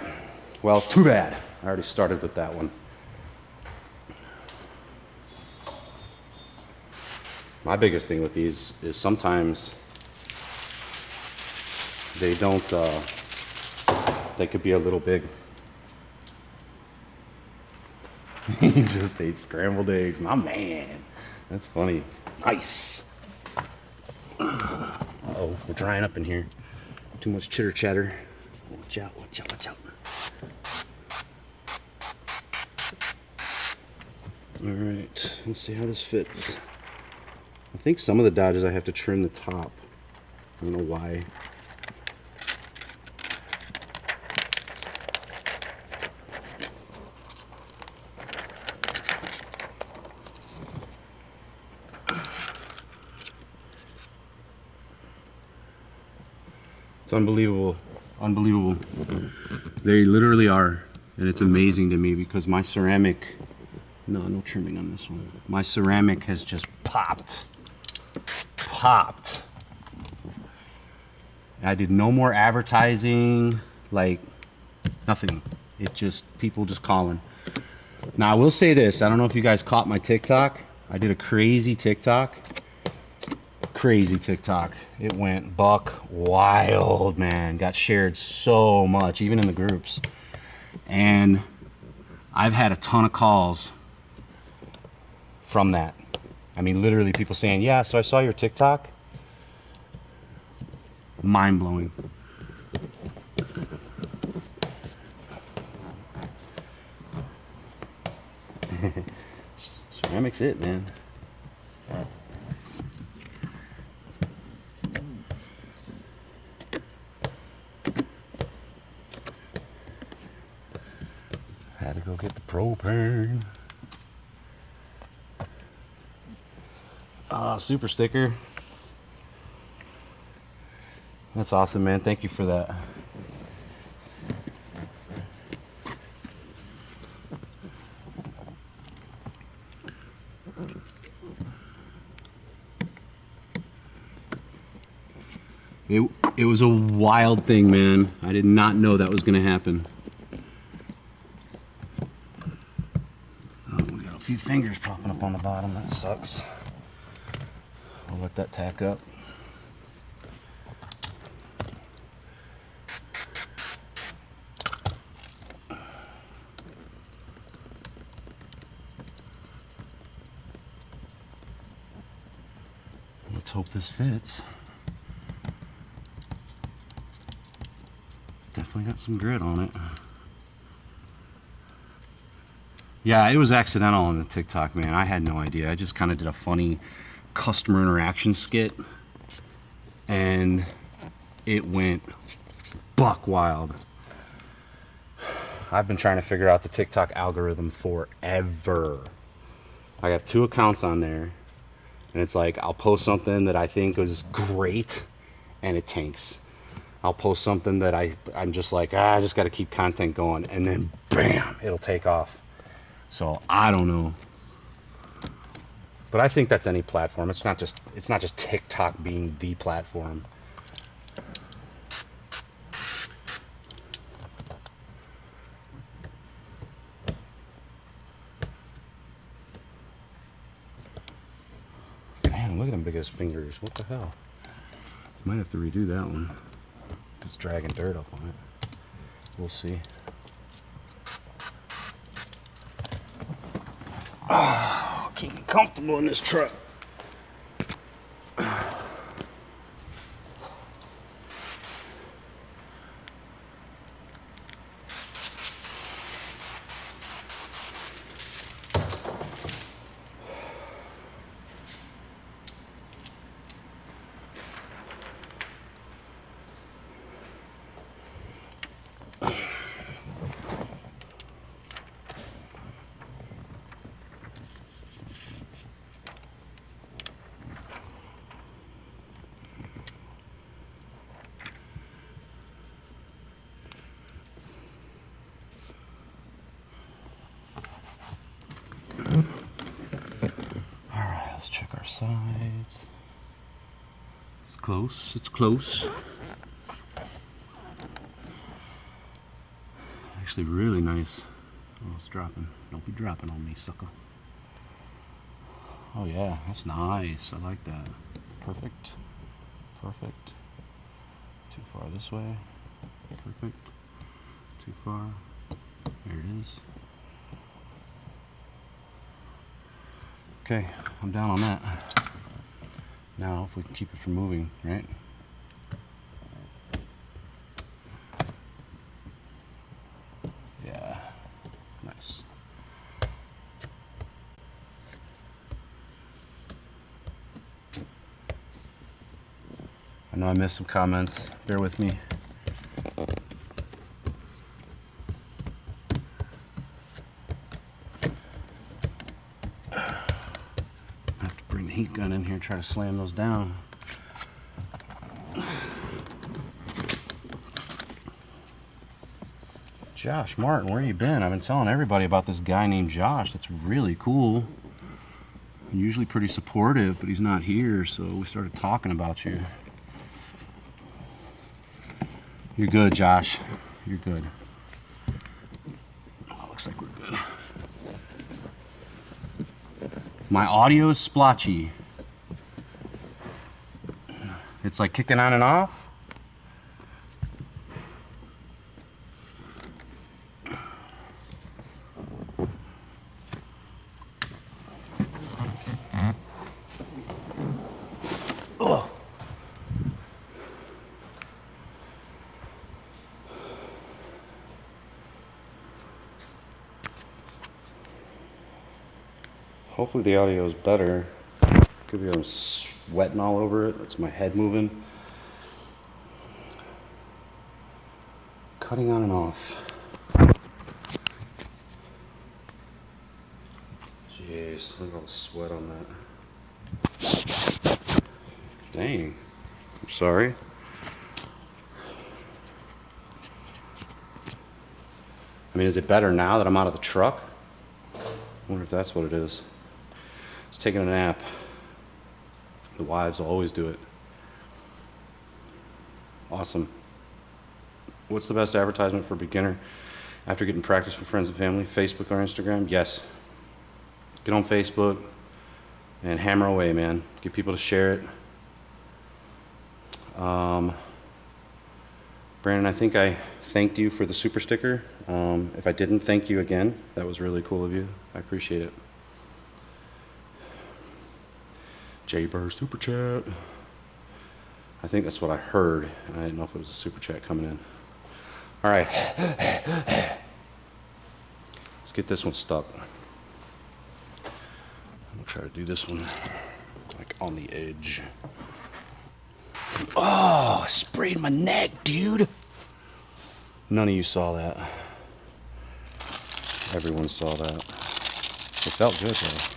Well, too bad. I already started with that one. My biggest thing with these is sometimes they don't, they could be a little big. He just ate scrambled eggs. My man. That's funny. Nice. Uh-oh, we're drying up in here. Too much chitter chatter. Watch out, watch out, watch out. All right, let's see how this fits. I think some of the Dodges I have to trim the top. I don't know why. It's unbelievable, unbelievable. They literally are, and it's amazing to me because my ceramic, no trimming on this one. My ceramic has just popped. I did no more advertising, like nothing. It just, people just calling. Now I will say this, I don't know if you guys caught my TikTok. I did a crazy TikTok. It went buck wild, man. Got shared so much, even in the groups. And I've had a ton of calls from that. I mean, literally people saying, yeah, so I saw your TikTok. Mind blowing. Ceramic's it, man. Had to go get the propane. Super sticker. That's awesome, man. Thank you for that. It was a wild thing, man. I did not know that was going to happen. Oh, we got a few fingers popping up on the bottom. That sucks. I'll let that tack up. Let's hope this fits. Definitely got some grit on it. Yeah, it was accidental on the TikTok, man. I had no idea. I just kind of did a funny customer interaction skit, and it went buck wild. I've been trying to figure out the TikTok algorithm forever. I have 2 accounts on there, and it's like I'll post something that I think is great, and it tanks. I'll post something that I'm just like, I just got to keep content going, and then bam, it'll take off. So I don't know, but I think that's any platform. It's not just TikTok being the platform. Man, look at them big ass fingers. What the hell? Might have to redo that one. It's dragging dirt up on it. We'll see. Oh, can't get comfortable in this truck. Alright, let's check our sides. It's close, it's close. Actually really nice. Oh, it's dropping. Don't be dropping on me, sucker. Oh yeah, that's nice. I like that. Perfect. Perfect. Too far this way. Perfect. Too far. There it is. Okay, I'm down on that. Now, if we can keep it from moving, right? Yeah, nice. I know I missed some comments. Bear with me. Heat gun in here and try to slam those down. Josh Martin, where you been? I've been telling everybody about this guy named Josh. That's really cool. Usually pretty supportive, but he's not here, so we started talking about you. You're good, Josh. You're good. Oh, looks like we're good. My audio is splotchy. It's like kicking on and off. Ugh. Hopefully the audio is better. Could be I'm sweating all over it. It's my head moving. Cutting on and off. Jeez, look at all the sweat on that. Dang. I'm sorry. I mean, is it better now that I'm out of the truck? I wonder if that's what it is. It's taking a nap. The wives will always do it. Awesome. What's the best advertisement for a beginner after getting practice from friends and family? Facebook or Instagram? Yes. Get on Facebook and hammer away, man. Get people to share it. Brandon, I think I thanked you for the super sticker. If I didn't, thank you again. That was really cool of you. I appreciate it. J Burr super chat. I think that's what I heard. I didn't know if it was a super chat coming in. All right. Let's get this one stuck. try to do this one like on the edge. Oh, I sprayed my neck, dude. None of you saw that. Everyone saw that. It felt good though.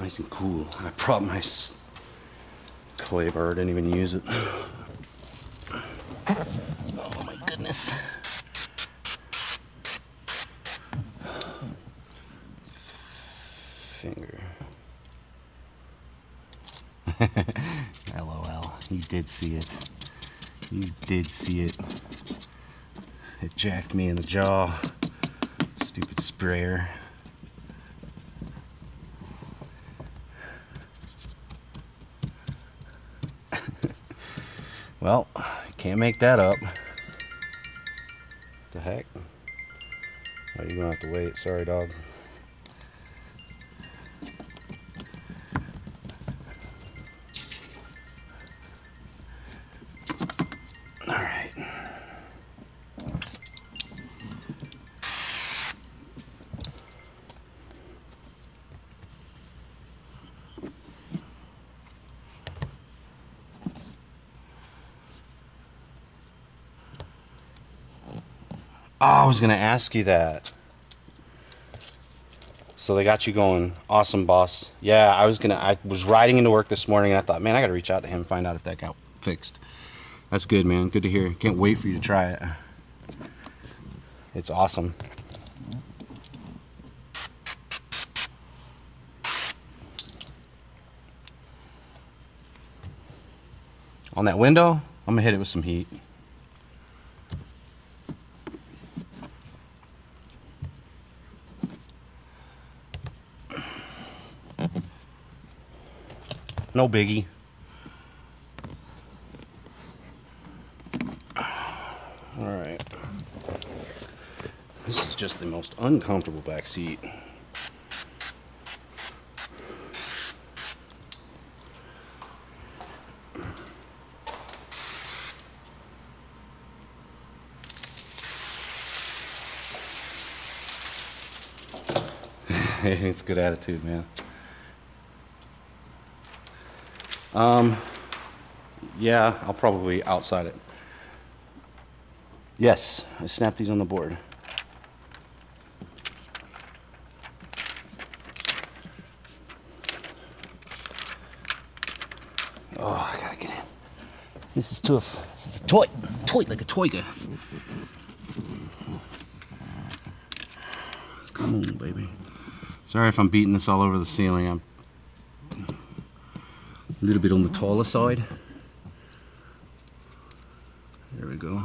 Nice and cool. I brought my clay bar, didn't even use it. Oh my goodness. Finger. LOL. You did see it. You did see it. It jacked me in the jaw. Stupid sprayer. Well, can't make that up. The heck? Oh, you're gonna have to wait. Sorry, dog. All right. Oh, I was gonna ask you that. So they got you going. Awesome, boss. Yeah, I was riding into work this morning and I thought, man, I gotta reach out to him and find out if that got fixed. That's good, man. Good to hear. Can't wait for you to try it. It's awesome. On that window, I'm gonna hit it with some heat. No biggie. All right. This is just the most uncomfortable back seat. It's good attitude, man. Yeah, I'll probably outside it. Yes, I snapped these on the board. Oh, I gotta get in. This is tough. This is a toy like a toiga. Come on, baby. Sorry if I'm beating this all over the ceiling. I'm a little bit on the taller side. There we go.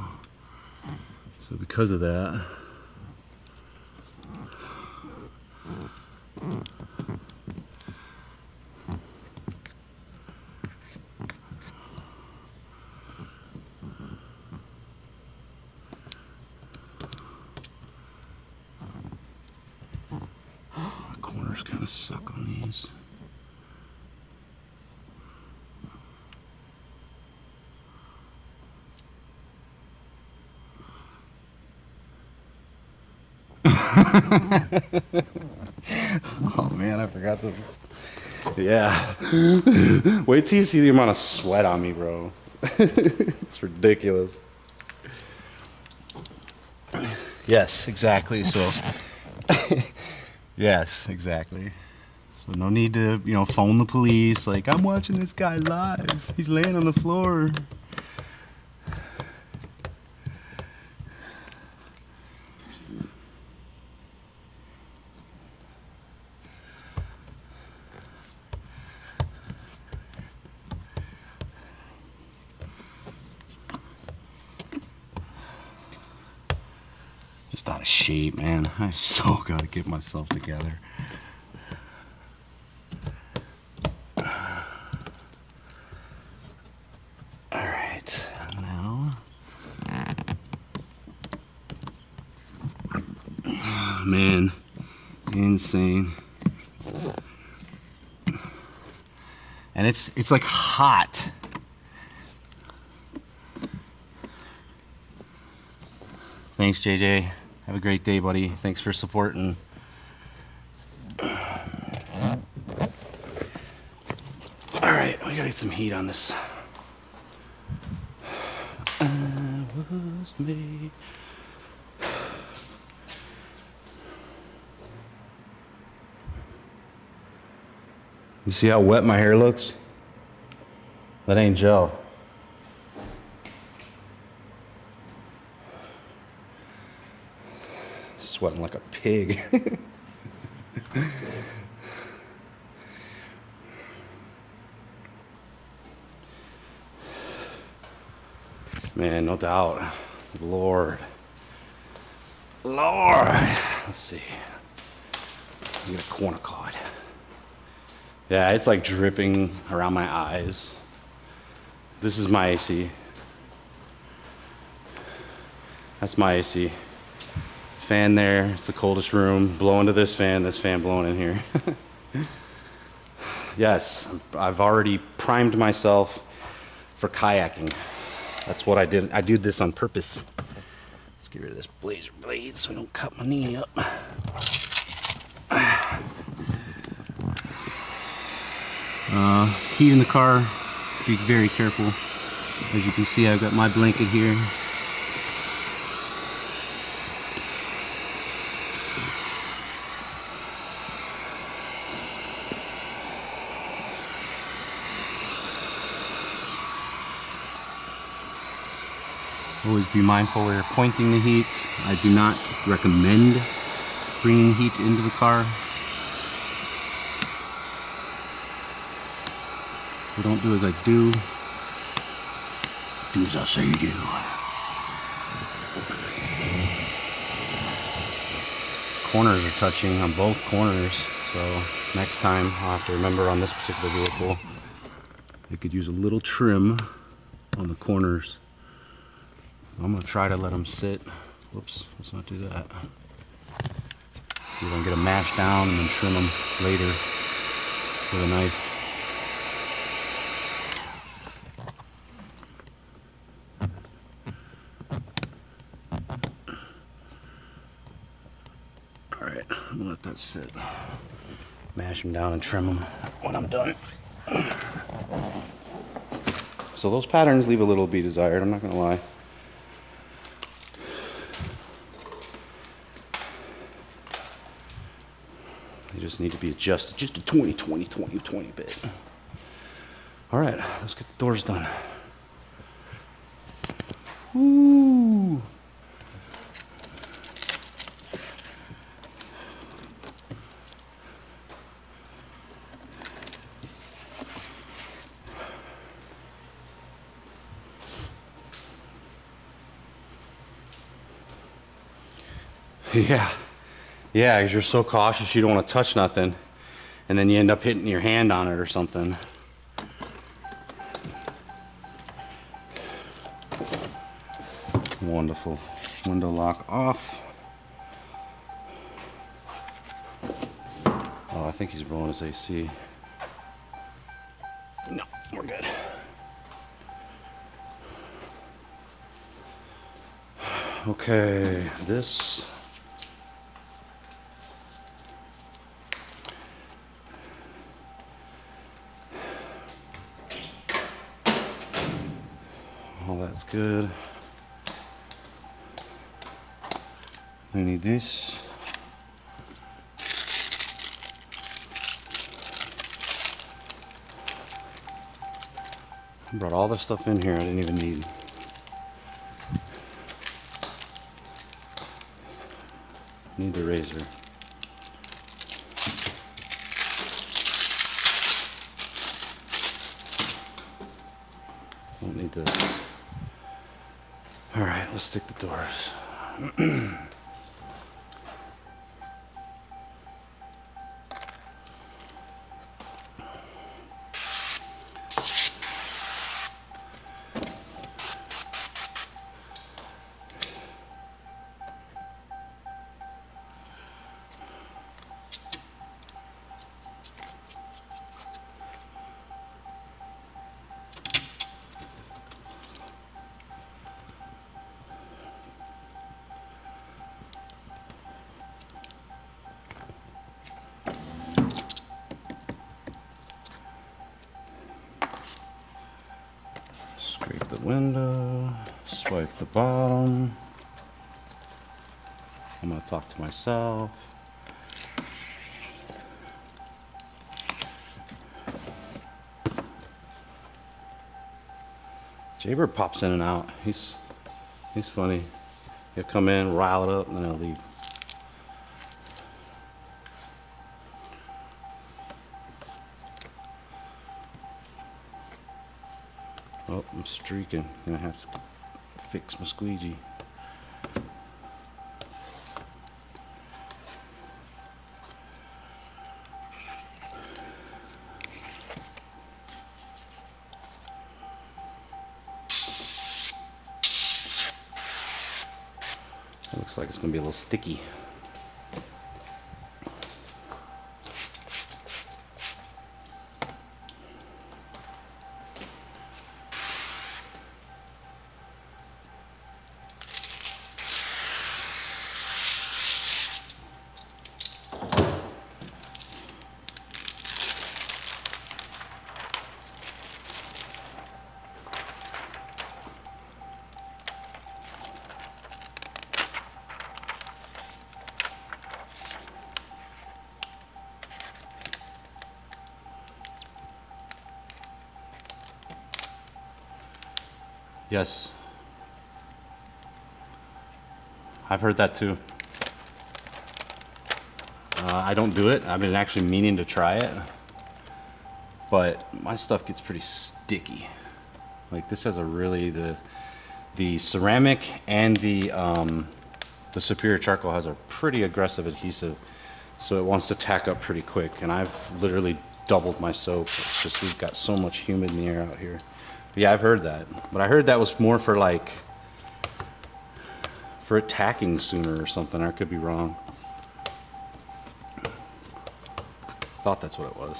So because of that, the corners kind of suck on these. Oh man, I forgot the. Yeah. Wait till you see the amount of sweat on me, bro. It's ridiculous. Yes, exactly. So. Yes, exactly. So no need to, phone the police. Like, I'm watching this guy live. He's laying on the floor. Just out of shape, man. I so gotta get myself together. Alright, now. Oh, man, insane. And it's like hot. Thanks, JJ. Have a great day, buddy. Thanks for supporting. gotta get some heat on this. I was made. You see how wet my hair looks? That ain't gel. Sweating like a pig. Man, no doubt. Lord. Let's see. Get a corner card. Yeah, it's like dripping around my eyes. This is my AC. That's my AC. Fan there, it's the coldest room. Blow into this fan blowing in here. Yes, I've already primed myself for kayaking. That's what I did. I did this on purpose. Let's get rid of this blazer blade so I don't cut my knee up. Heat in the car, be very careful. As you can see, I've got my blanket here. Always be mindful where you're pointing the heat. I do not recommend bringing heat into the car. So don't do as I do. Do as I say you do. Corners are touching on both corners, so next time I'll have to remember on this particular vehicle, it could use a little trim on the corners. I'm gonna try to let them sit. Whoops, let's not do that. See if I can get them mashed down and then trim them later with a knife. All right, I'm gonna let that sit. Mash them down and trim them when I'm done. So those patterns leave a little be desired, I'm not gonna lie. They just need to be adjusted just a 20 bit. All right, let's get the doors done. Woo! Yeah, because you're so cautious you don't want to touch nothing, and then you end up hitting your hand on it or something. Wonderful. Window lock off. Oh, I think he's blowing his AC. No, we're good. Okay, this. All that's good. We need this. I brought all this stuff in here I didn't even need. Need the razor. Don't need this. All right, let's stick the doors. window, swipe the bottom. I'm gonna talk to myself. Jaybird pops in and out. He's funny. He'll come in, rile it up, and then he'll leave. Oh, I'm streaking. Gonna have to fix my squeegee. It looks like it's gonna be a little sticky. Yes. I've heard that too. I don't do it. I've been actually meaning to try it. But my stuff gets pretty sticky. Like this has a really, the ceramic and the Superior Charcoal has a pretty aggressive adhesive. So it wants to tack up pretty quick. And I've literally doubled my soap. It's just we've got so much humid in the air out here. Yeah, I've heard that, but I heard that was more for like, for it tacking sooner or something. I could be wrong. Thought that's what it was.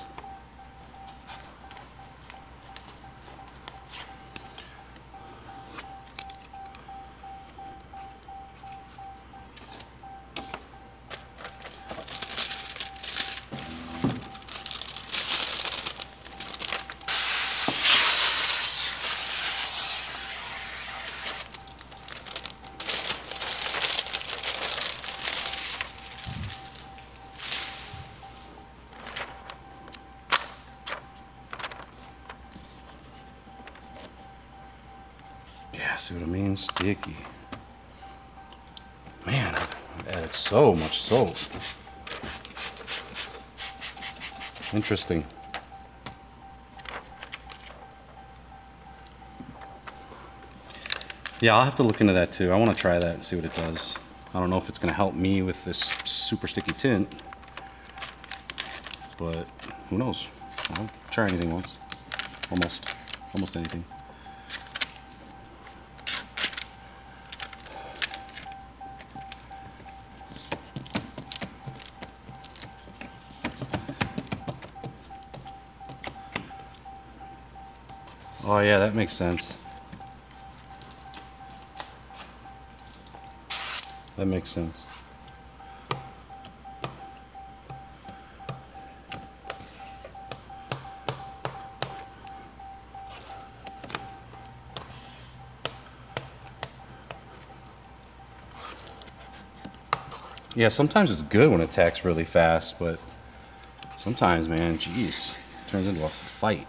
Yeah, see what I mean? Sticky. Man, I've added so much soap. Interesting. Yeah, I'll have to look into that too. I want to try that and see what it does. I don't know if it's going to help me with this super sticky tint, but who knows? I'll try anything once. Almost anything. Oh yeah, that makes sense. That makes sense. Yeah, sometimes it's good when it tacks really fast, but sometimes, man, geez, it turns into a fight.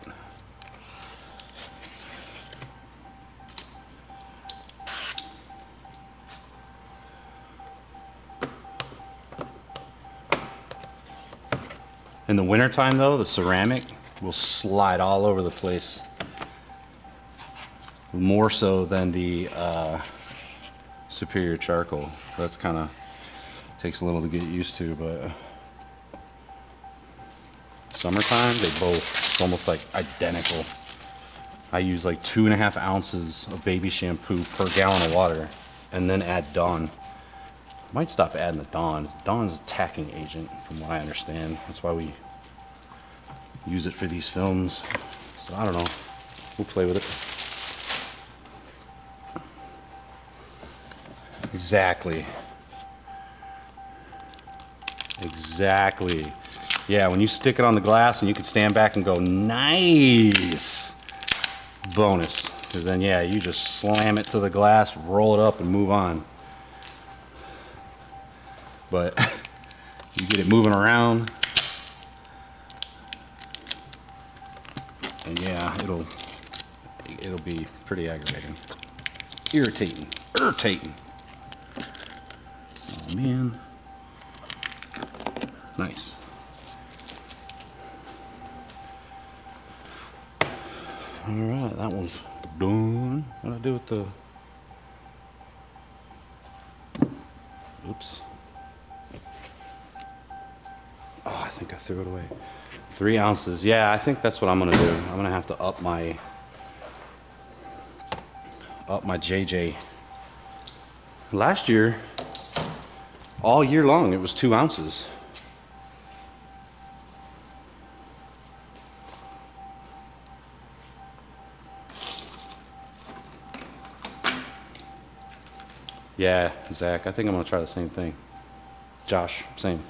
In the wintertime though, the ceramic will slide all over the place. More so than the Superior Charcoal. That's kind of takes a little to get used to, but summertime, they both, it's almost like identical. I use like 2.5 ounces of baby shampoo per gallon of water and then add Dawn. Might stop adding the Dawn. Dawn's a tacking agent, from what I understand. That's why we use it for these films. So I don't know. We'll play with it. Exactly. Exactly. Yeah, when you stick it on the glass and you can stand back and go, nice. Bonus. Because then, yeah, you just slam it to the glass, roll it up, and move on. But you get it moving around, and yeah, it'll be pretty aggravating. Irritating. Oh man. Nice. Alright, that one's done. What do I do with the... Oops. Oh, I think I threw it away. 3 ounces. Yeah, I think that's what I'm gonna do. I'm gonna have to up my JJ. Last year, all year long, it was 2 ounces. Yeah, Zach, I think I'm gonna try the same thing. Josh, same.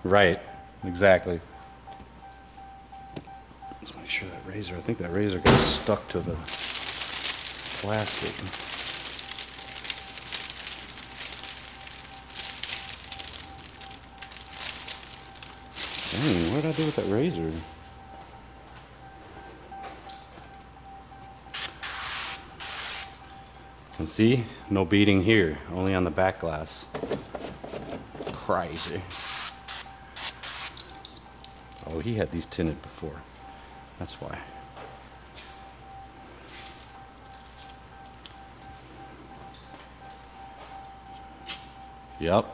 Right, exactly. Let's make sure that razor, I think that razor got stuck to the plastic. Dang, what did I do with that razor? And see, no beading here, only on the back glass. Crazy. Oh, he had these tinted before. That's why. Yep.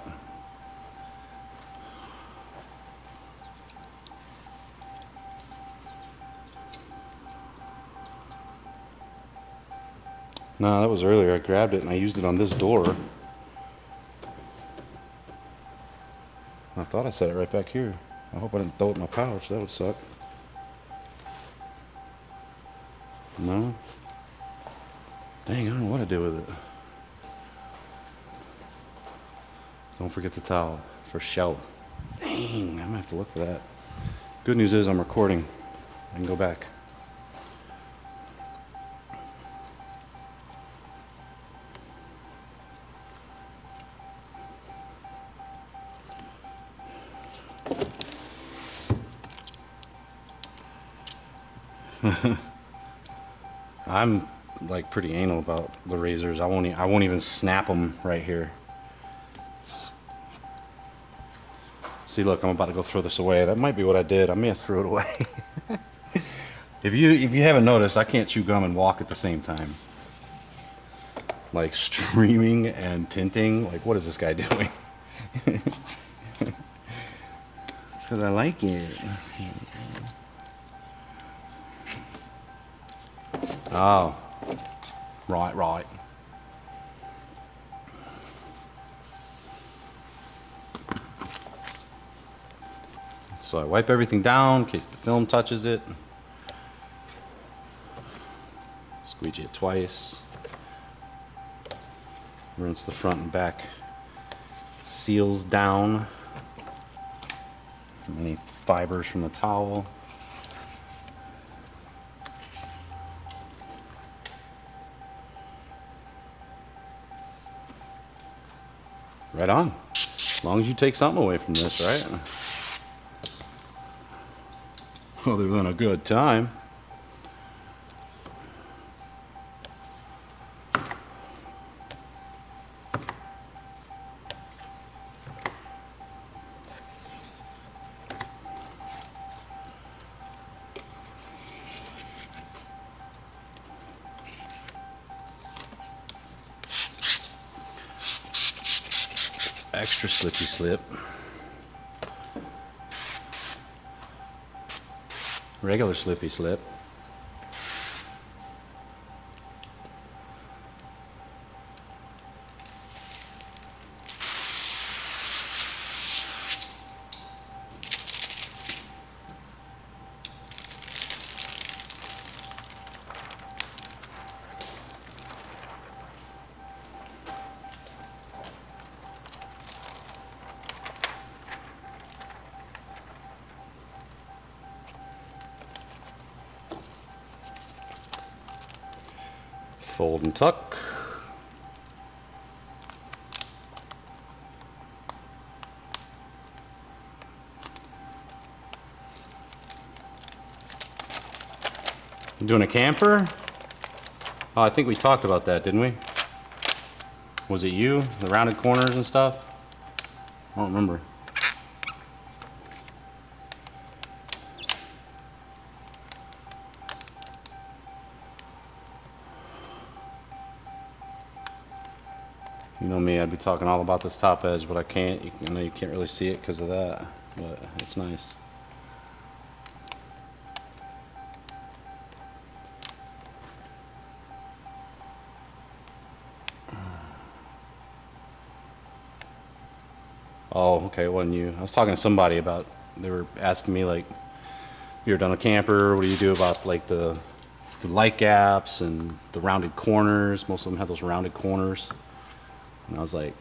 No, that was earlier. I grabbed it and I used it on this door. I thought I set it right back here. I hope I didn't throw it in my pouch. That would suck. No? Dang, I don't know what to do with it. Don't forget the towel for show. Dang, I'm gonna have to look for that. Good news is I'm recording. I can go back. I'm like pretty anal about the razors. I won't even snap them right here. See, look, I'm about to go throw this away. That might be what I did. I may have threw it away. If you haven't noticed, I can't chew gum and walk at the same time. Like streaming and tinting. Like, what is this guy doing? It's because I like it. Oh, right. So I wipe everything down in case the film touches it. Squeegee it twice. Rinse the front and back seals down. Any fibers from the towel. Right on. As long as you take something away from this, right? Other than a good time. Extra slippy slip. Regular slippy slip. Fold and tuck. Doing a camper? Oh, I think we talked about that, didn't we? Was it you? The rounded corners and stuff? I don't remember. You know me, I'd be talking all about this top edge, but I can't. I know you can't really see it because of that, but it's nice. Oh, okay, it wasn't you. I was talking to somebody about, they were asking me like, you're done a camper, what do you do about like the light gaps and the rounded corners? Most of them have those rounded corners. And I was like,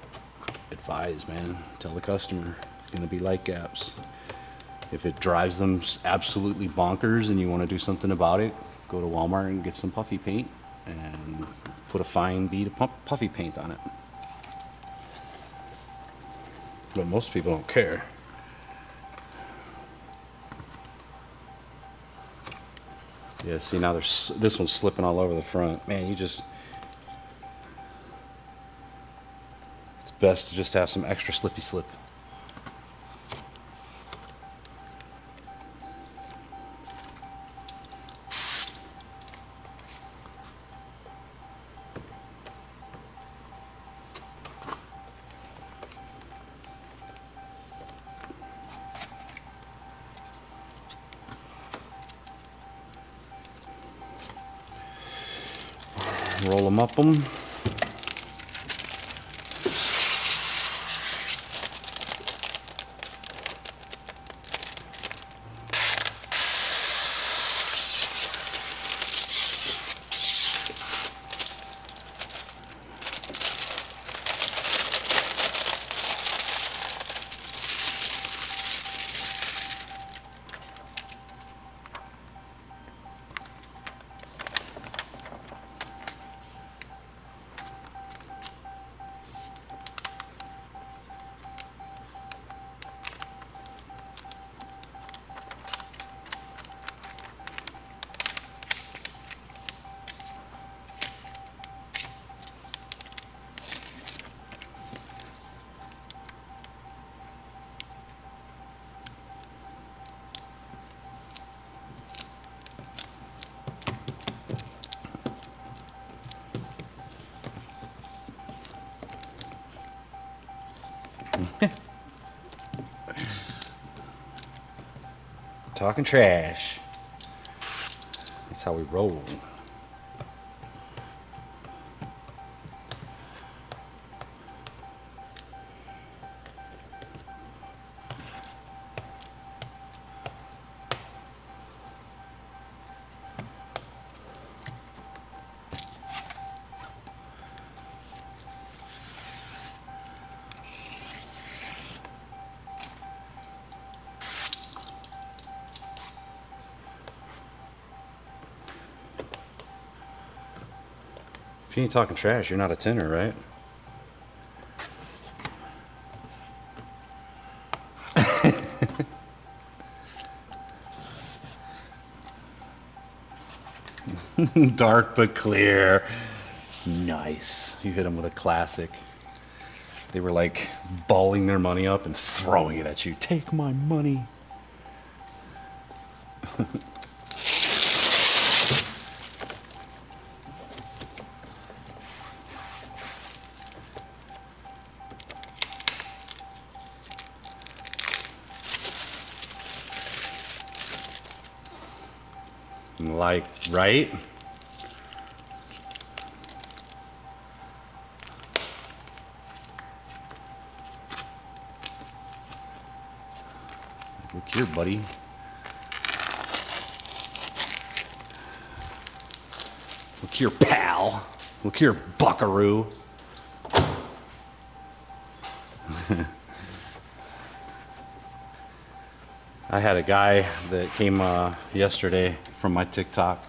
advise, man, tell the customer it's gonna be light gaps. If it drives them absolutely bonkers and you wanna do something about it, go to Walmart and get some puffy paint and put a fine bead of puffy paint on it. But most people don't care. Yeah, see now there's this one's slipping all over the front. Man, it's best to just have some extra slippy slip. Roll them up them. Talking trash. That's how we roll. If you ain't talking trash, you're not a tinner, right? Dark but clear. Nice. You hit them with a classic. They were like balling their money up and throwing it at you. Take my money. Like, right? Look here, buddy. Look here, pal. Look here, buckaroo. I had a guy that came yesterday from my TikTok.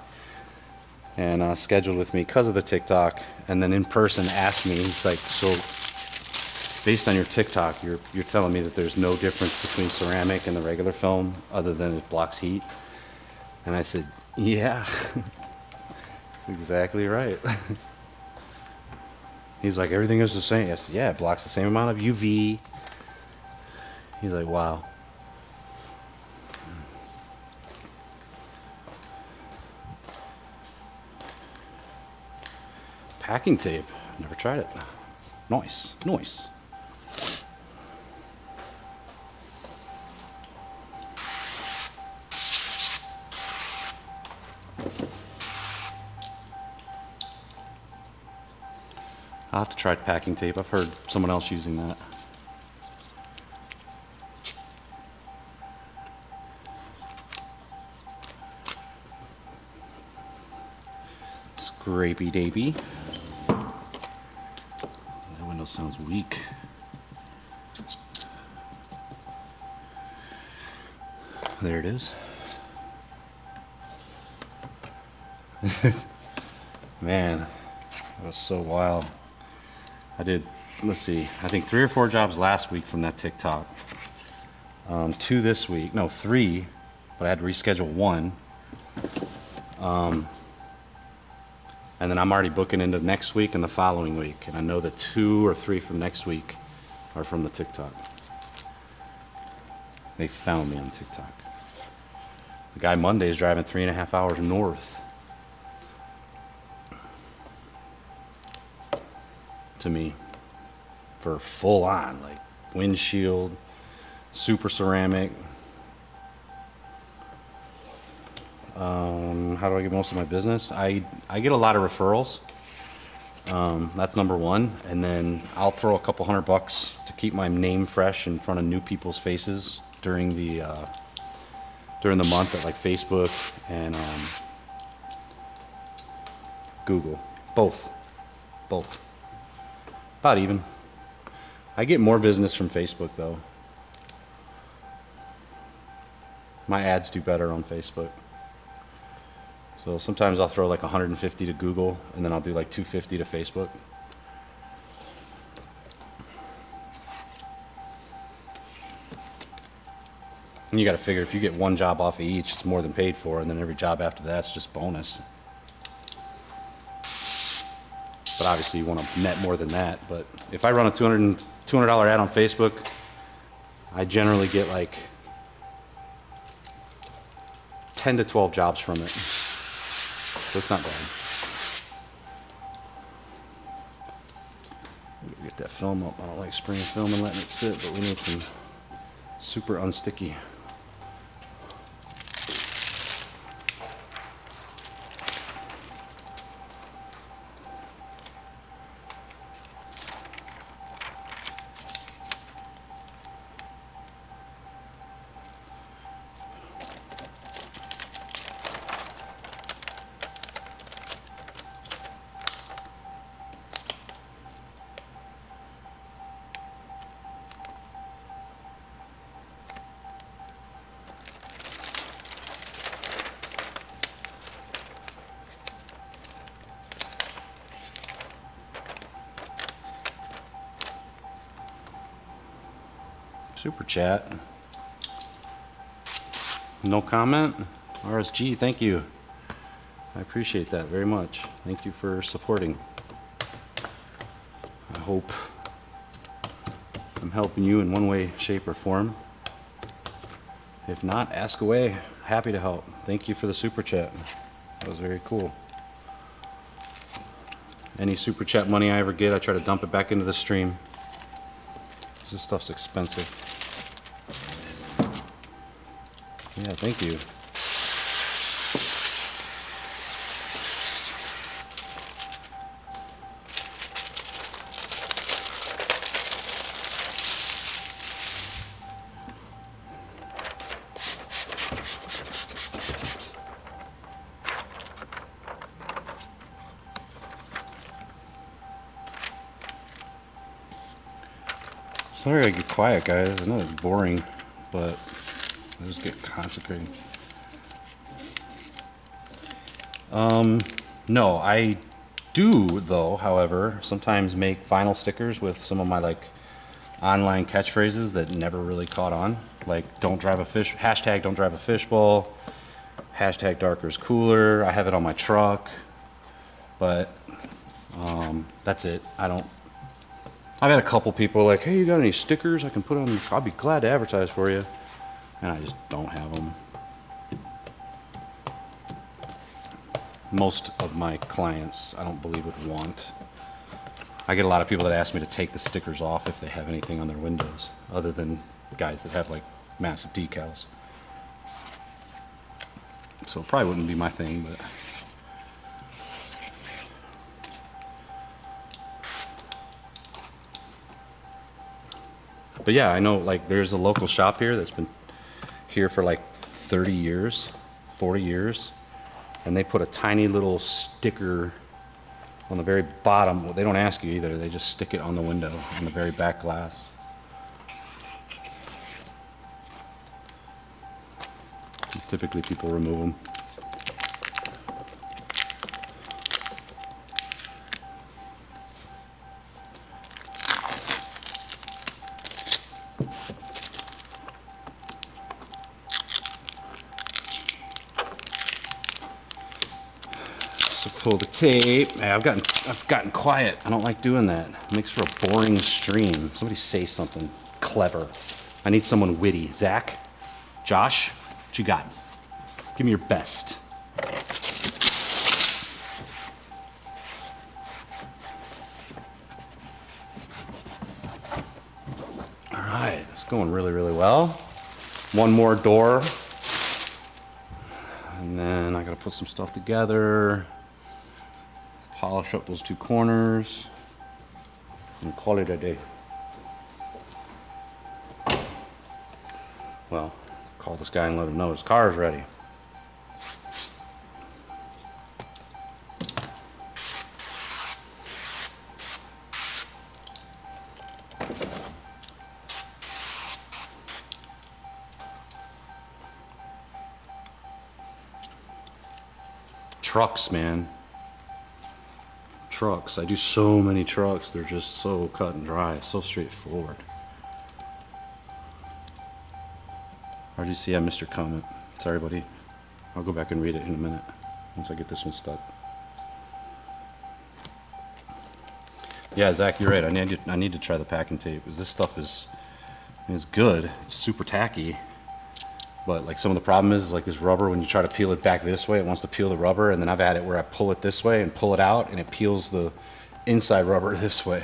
and scheduled with me because of the TikTok, and then in person asked me, he's like, so based on your TikTok, you're telling me that there's no difference between ceramic and the regular film other than it blocks heat? And I said, yeah, that's exactly right. He's like, everything is the same. I said, yeah, it blocks the same amount of UV. He's like, wow. Packing tape. Never tried it. Nice. Nice. I'll have to try packing tape. I've heard someone else using that. Scrapey Davy. That window sounds weak. There it is. Man, that was so wild. I did, let's see, I think 3 or 4 jobs last week from that TikTok. 2 this week, no, 3, but I had to reschedule 1. And then I'm already booking into next week and the following week. And I know that 2 or 3 from next week are from the TikTok. They found me on TikTok. The guy Monday is driving 3.5 hours north to me for full on, like windshield, super ceramic. How do I get most of my business? I get a lot of referrals. That's number one. And then I'll throw a couple $100 to keep my name fresh in front of new people's faces during the month at like Facebook and Google. Both. About even. I get more business from Facebook though. My ads do better on Facebook. So sometimes I'll throw like 150 to Google and then I'll do like 250 to Facebook. And you got to figure if you get one job off of each, it's more than paid for, and then every job after that's just bonus. But obviously you want to net more than that. But if I run a $200 ad on Facebook, I generally get like 10 to 12 jobs from it. So it's not bad. Get that film up. I don't like spraying film and letting it sit, but we need some super unsticky. Super chat. No comment. RSG, thank you. I appreciate that very much. Thank you for supporting. I hope I'm helping you in one way, shape, or form. If not, ask away. Happy to help. Thank you for the super chat. That was very cool. Any super chat money I ever get, I try to dump it back into the stream. This stuff's expensive. Yeah, thank you. Sorry I get quiet, guys. I know it's boring, but I just get concentrating. No, I do though, however, sometimes make vinyl stickers with some of my like online catchphrases that never really caught on. Like don't drive a fish, hashtag don't drive a fishbowl, hashtag darker is cooler. I have it on my truck, but that's it. I've had a couple people like, hey, you got any stickers I can put on? I'll be glad to advertise for you. And I just don't have them. Most of my clients, I don't believe would want. I get a lot of people that ask me to take the stickers off if they have anything on their windows, other than guys that have like massive decals. So it probably wouldn't be my thing, but. But yeah, I know like there's a local shop here that's been here for like 30 years, 40 years, and they put a tiny little sticker on the very bottom. Well, they don't ask you either, they just stick it on the window, on the very back glass. Typically people remove them. So pull the tape. Hey, I've gotten quiet. I don't like doing that. It makes for a boring stream. Somebody say something clever. I need someone witty. Zach, Josh, what you got? Give me your best. All right, it's going really, really well. One more door. And then I gotta put some stuff together. Polish up those two corners. And call it a day. Well, call this guy and let him know his car is ready. Trucks, man. Trucks. I do so many trucks. They're just so cut and dry, so straightforward. RGC, I missed your comment. Sorry, buddy. I'll go back and read it in a minute once I get this one stuck. Yeah, Zach, you're right. I need to try the packing tape because this stuff is good. It's super tacky. But like some of the problem is like this rubber, when you try to peel it back this way, it wants to peel the rubber, and then I've had it where I pull it this way and pull it out and it peels the inside rubber this way.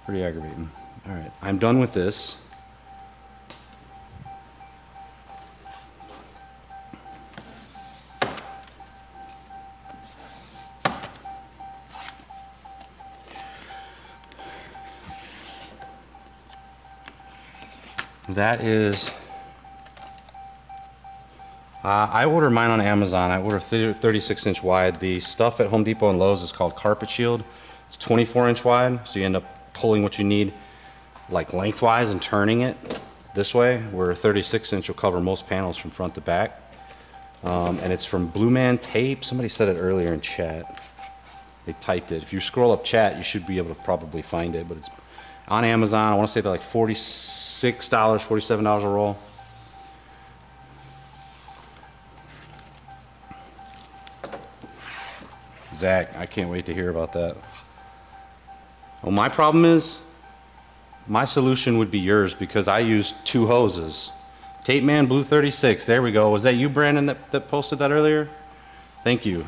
Pretty aggravating. All right, I'm done with this. That is, I order mine on Amazon. I order 36-inch wide. The stuff at Home Depot and Lowe's is called Carpet Shield. It's 24-inch wide, so you end up pulling what you need like lengthwise and turning it this way, where 36-inch will cover most panels from front to back. And it's from Blue Man Tape. Somebody said it earlier in chat. They typed it. If you scroll up chat, you should be able to probably find it, but it's on Amazon. I want to say they're like $46, $47 a roll. Zach, I can't wait to hear about that. Well, my problem is, my solution would be yours because I use two hoses. Tape Man Blue 36, there we go. Was that you, Brandon, that posted that earlier? Thank you.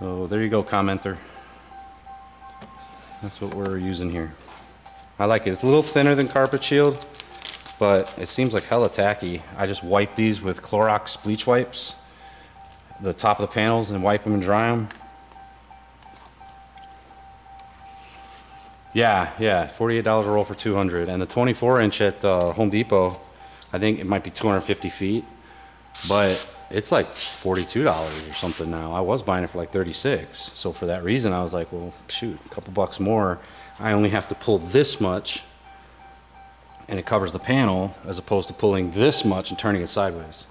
Oh, there you go, commenter. That's what we're using here. I like it. It's a little thinner than Carpet Shield, but it seems like hella tacky. I just wipe these with Clorox bleach wipes, the top of the panels, and wipe them and dry them. Yeah, $48 a roll for 200, and the 24-inch at Home Depot, I think it might be 250 feet, but it's like $42 or something now. I was buying it for like 36, so for that reason I was like, well, shoot, a couple bucks more. I only have to pull this much, and it covers the panel, as opposed to pulling this much and turning it sideways.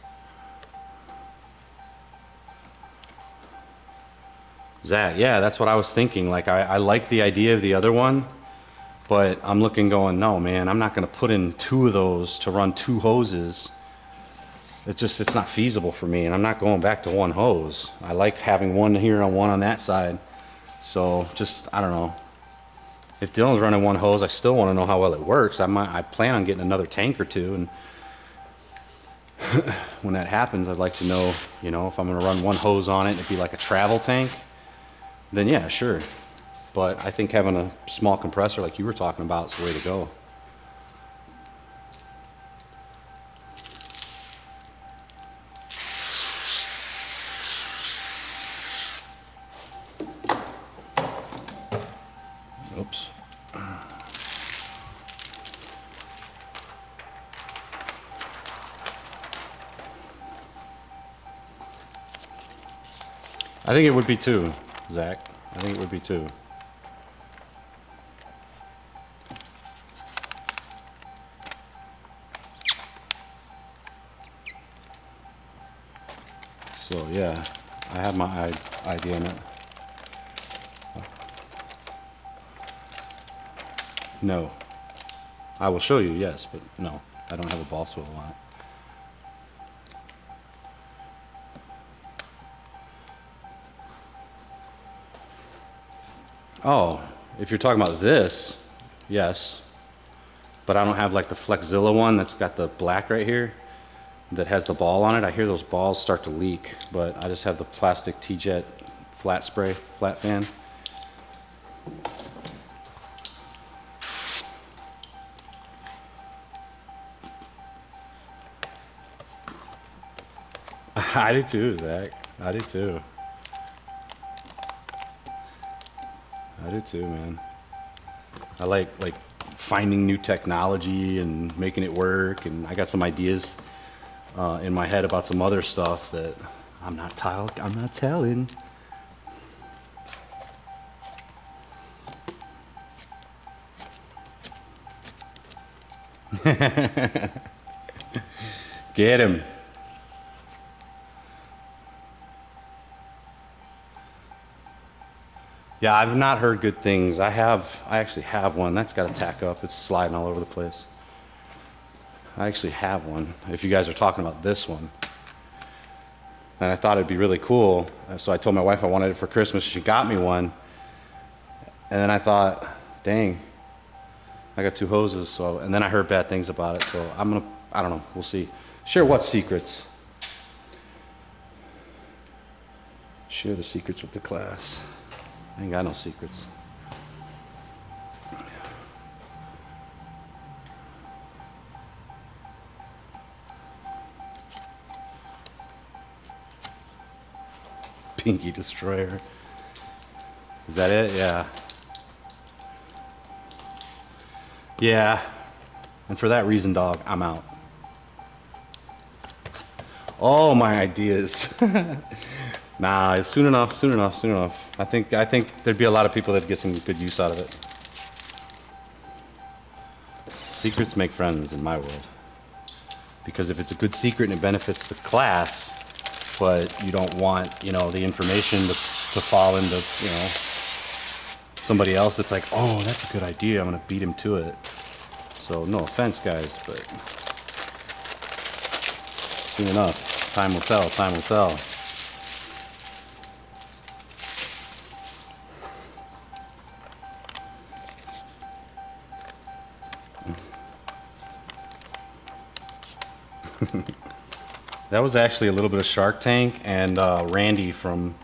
Zach, yeah, that's what I was thinking. Like, I like the idea of the other one, but I'm looking going, no, man, I'm not going to put in 2 of those to run 2 hoses. It's not feasible for me, and I'm not going back to 1 hose. I like having 1 here and 1 on that side. So just, I don't know. If Dylan's running 1 hose, I still want to know how well it works. I plan on getting another tank or 2, and when that happens, I'd like to know, you know, if I'm going to run 1 hose on it, it'd be like a travel tank, then yeah, sure. But I think having a small compressor like you were talking about is the way to go. Oops. I think it would be too, Zach. I think it would be too. So yeah, I have my idea on it. No. I will show you, yes, but no, I don't have a ball swivel on it. Oh, if you're talking about this, yes. But I don't have like the Flexzilla one that's got the black right here that has the ball on it. I hear those balls start to leak, but I just have the plastic T-Jet flat spray, flat fan. I do too, Zach. I do too. I do too, man. I like finding new technology and making it work, and I got some ideas in my head about some other stuff that I'm not telling. Get him. Yeah, I've not heard good things. I actually have one. That's got a tack up. It's sliding all over the place. I actually have one, if you guys are talking about this one. And I thought it'd be really cool. So I told my wife I wanted it for Christmas. She got me one. And then I thought, dang, I got 2 hoses. So, and then I heard bad things about it. So I don't know, we'll see. Share what secrets? Share the secrets with the class. I ain't got no secrets. Pinky Destroyer. Is that it? Yeah. Yeah. And for that reason, dog, I'm out. Oh, my ideas. Nah, soon enough, soon enough, soon enough. I think there'd be a lot of people that'd get some good use out of it. Secrets make friends in my world. Because if it's a good secret and it benefits the class, but you don't want, you know, the information to fall into, you know, somebody else that's like, oh, that's a good idea, I'm gonna beat him to it. So no offense, guys, but soon enough, time will tell, time will tell. That was actually a little bit of Shark Tank and Randy from,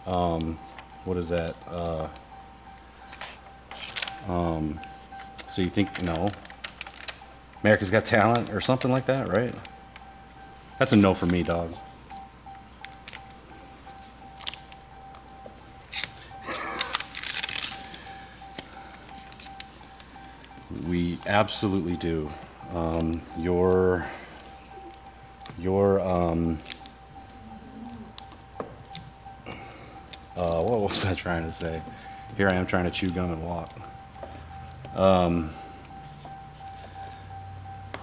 what is that? So you think, no, America's Got Talent or something like that, right? That's a no for me, dog. We absolutely do. What was I trying to say? Here I am trying to chew gum and walk.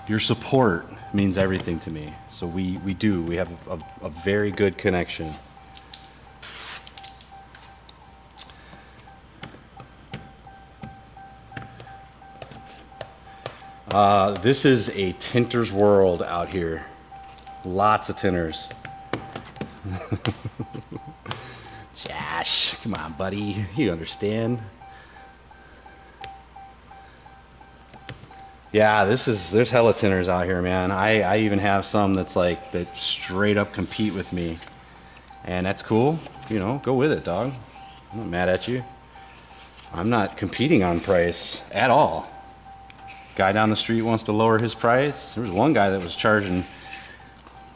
Your support means everything to me. So we have a very good connection. This is a tinter's world out here. Lots of tinters. Josh, come on, buddy. You understand? Yeah, there's hella tinters out here, man. I even have some that's like, that straight up compete with me. And that's cool. You know, go with it, dog. I'm not mad at you. I'm not competing on price at all. Guy down the street wants to lower his price. There was one guy that was charging,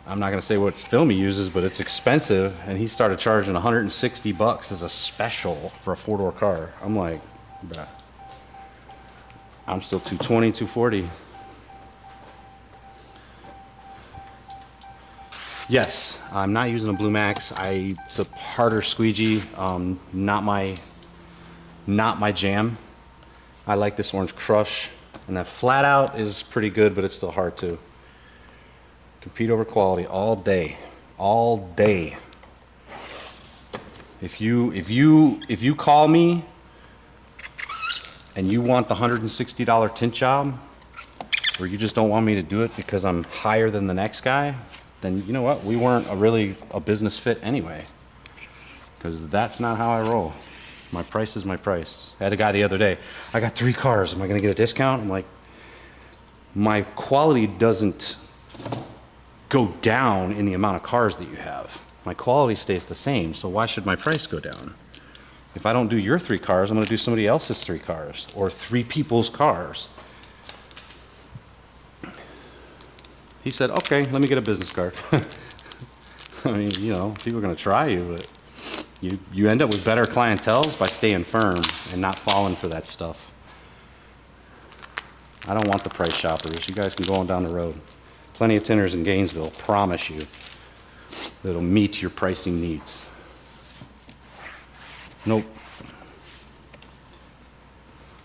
I'm not gonna say what film he uses, but it's expensive, and he started charging 160 bucks as a special for a 4-door car. I'm like, bruh, I'm still 220, 240. Yes, I'm not using a Blue Max. It's a harder squeegee, not my jam. I like this Orange Crush, and that Flat Out is pretty good, but it's still hard to compete over quality all day, all day. If you call me and you want the $160 tint job, or you just don't want me to do it because I'm higher than the next guy, then you know what? We weren't really a business fit anyway, because that's not how I roll. My price is my price. I had a guy the other day, I got 3 cars, am I gonna get a discount? I'm like, my quality doesn't go down in the amount of cars that you have. My quality stays the same, so why should my price go down? If I don't do your 3 cars, I'm gonna do somebody else's 3 cars, or 3 people's cars. He said, okay, let me get a business card. I mean, you know, people are gonna try you, but you end up with better clienteles by staying firm and not falling for that stuff. I don't want the price shoppers. You guys can go on down the road. Plenty of tinters in Gainesville, promise you, that'll meet your pricing needs. Nope.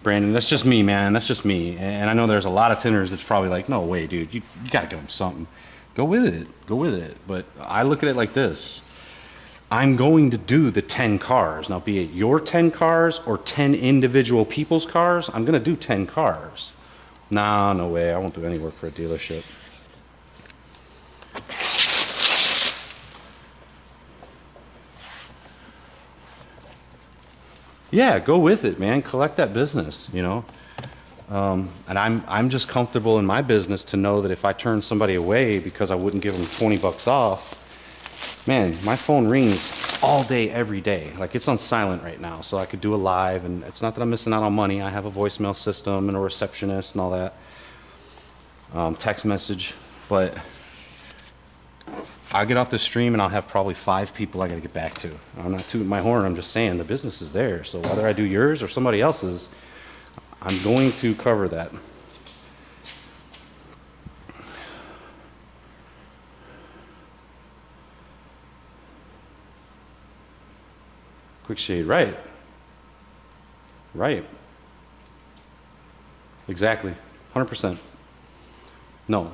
Brandon, that's just me, man. That's just me. And I know there's a lot of tinters that's probably like, no way, dude. You gotta give them something. Go with it. Go with it. But I look at it like this. I'm going to do the 10 cars. Now, be it your 10 cars or 10 individual people's cars, I'm gonna do 10 cars. Nah, no way. I won't do any work for a dealership. Yeah, go with it, man. Collect that business, you know. And I'm just comfortable in my business to know that if I turn somebody away because I wouldn't give them 20 bucks off, man, my phone rings all day, every day. Like, it's on silent right now, so I could do a live, and it's not that I'm missing out on money. I have a voicemail system and a receptionist and all that, text message, but I'll get off the stream and I'll have probably 5 people I gotta get back to. I'm not tooting my horn, I'm just saying the business is there. So whether I do yours or somebody else's, I'm going to cover that. Quick shade, right. Right. Exactly, 100%. No.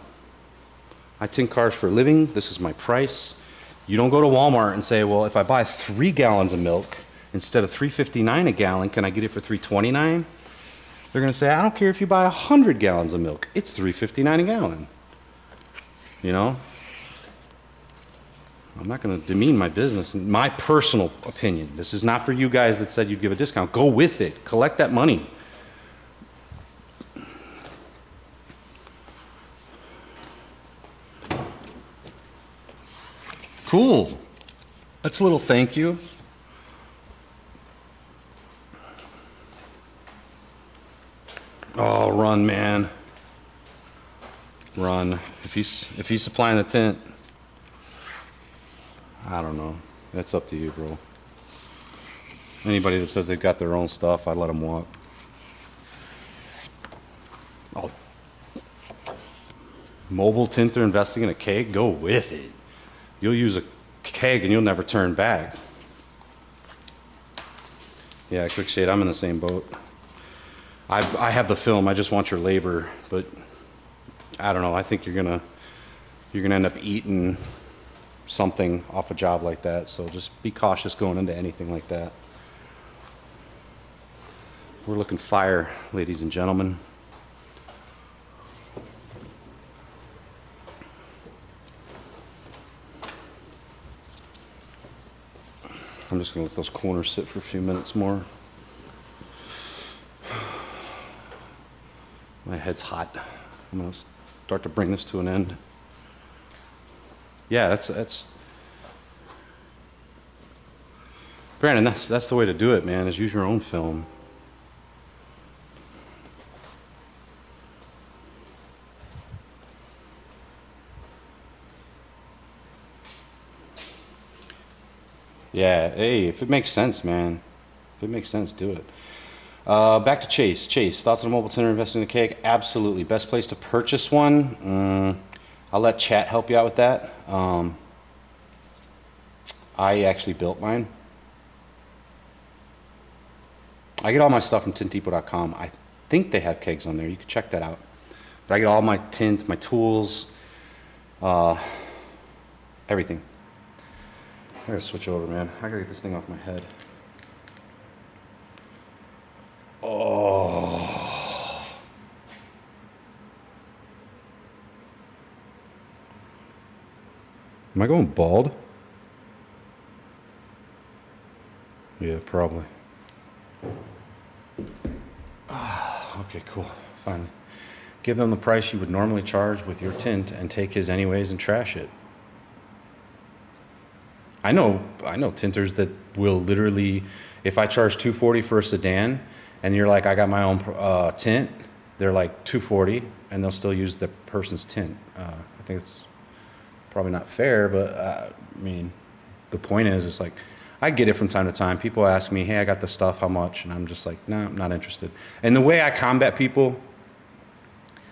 I tint cars for a living. This is my price. You don't go to Walmart and say, well, if I buy 3 gallons of milk instead of $3.59 a gallon, can I get it for $3.29? They're gonna say, I don't care if you buy 100 gallons of milk. It's $3.59 a gallon. You know? I'm not gonna demean my business. My personal opinion. This is not for you guys that said you'd give a discount. Go with it. Collect that money. Cool. That's a little thank you. Oh, run, man. Run. If he's supplying the tint, I don't know. That's up to you, bro. Anybody that says they've got their own stuff, I let them walk. Oh. Mobile tinter investing in a keg? Go with it. You'll use a keg and you'll never turn back. Yeah, quick shade, I'm in the same boat. I have the film, I just want your labor, but I don't know, I think you're gonna end up eating something off a job like that, so just be cautious going into anything like that. We're looking fire, ladies and gentlemen. I'm just gonna let those corners sit for a few minutes more. My head's hot. I'm gonna start to bring this to an end. Yeah, that's Brandon, that's the way to do it, man, is use your own film. Yeah, hey, if it makes sense, man. If it makes sense, do it. Back to Chase. Chase, thoughts on a mobile tinter investing in a keg? Absolutely. Best place to purchase one? I'll let chat help you out with that. I actually built mine. I get all my stuff from tinttools.com. I think they have kegs on there. You can check that out. But I get all my tint, my tools, everything. I gotta switch over, man. I gotta get this thing off my head. Oh. Am I going bald? Yeah, probably. Okay, cool. Finally. Give them the price you would normally charge with your tint and take his anyways and trash it. I know tinters that will literally, if I charge $240 for a sedan and you're like, I got my own tint, they're like $240 and they'll still use the person's tint. I think it's probably not fair, but I mean, the point is, it's like, I get it from time to time. People ask me, hey, I got the stuff, how much? And I'm just like, nah, I'm not interested. And the way I combat people,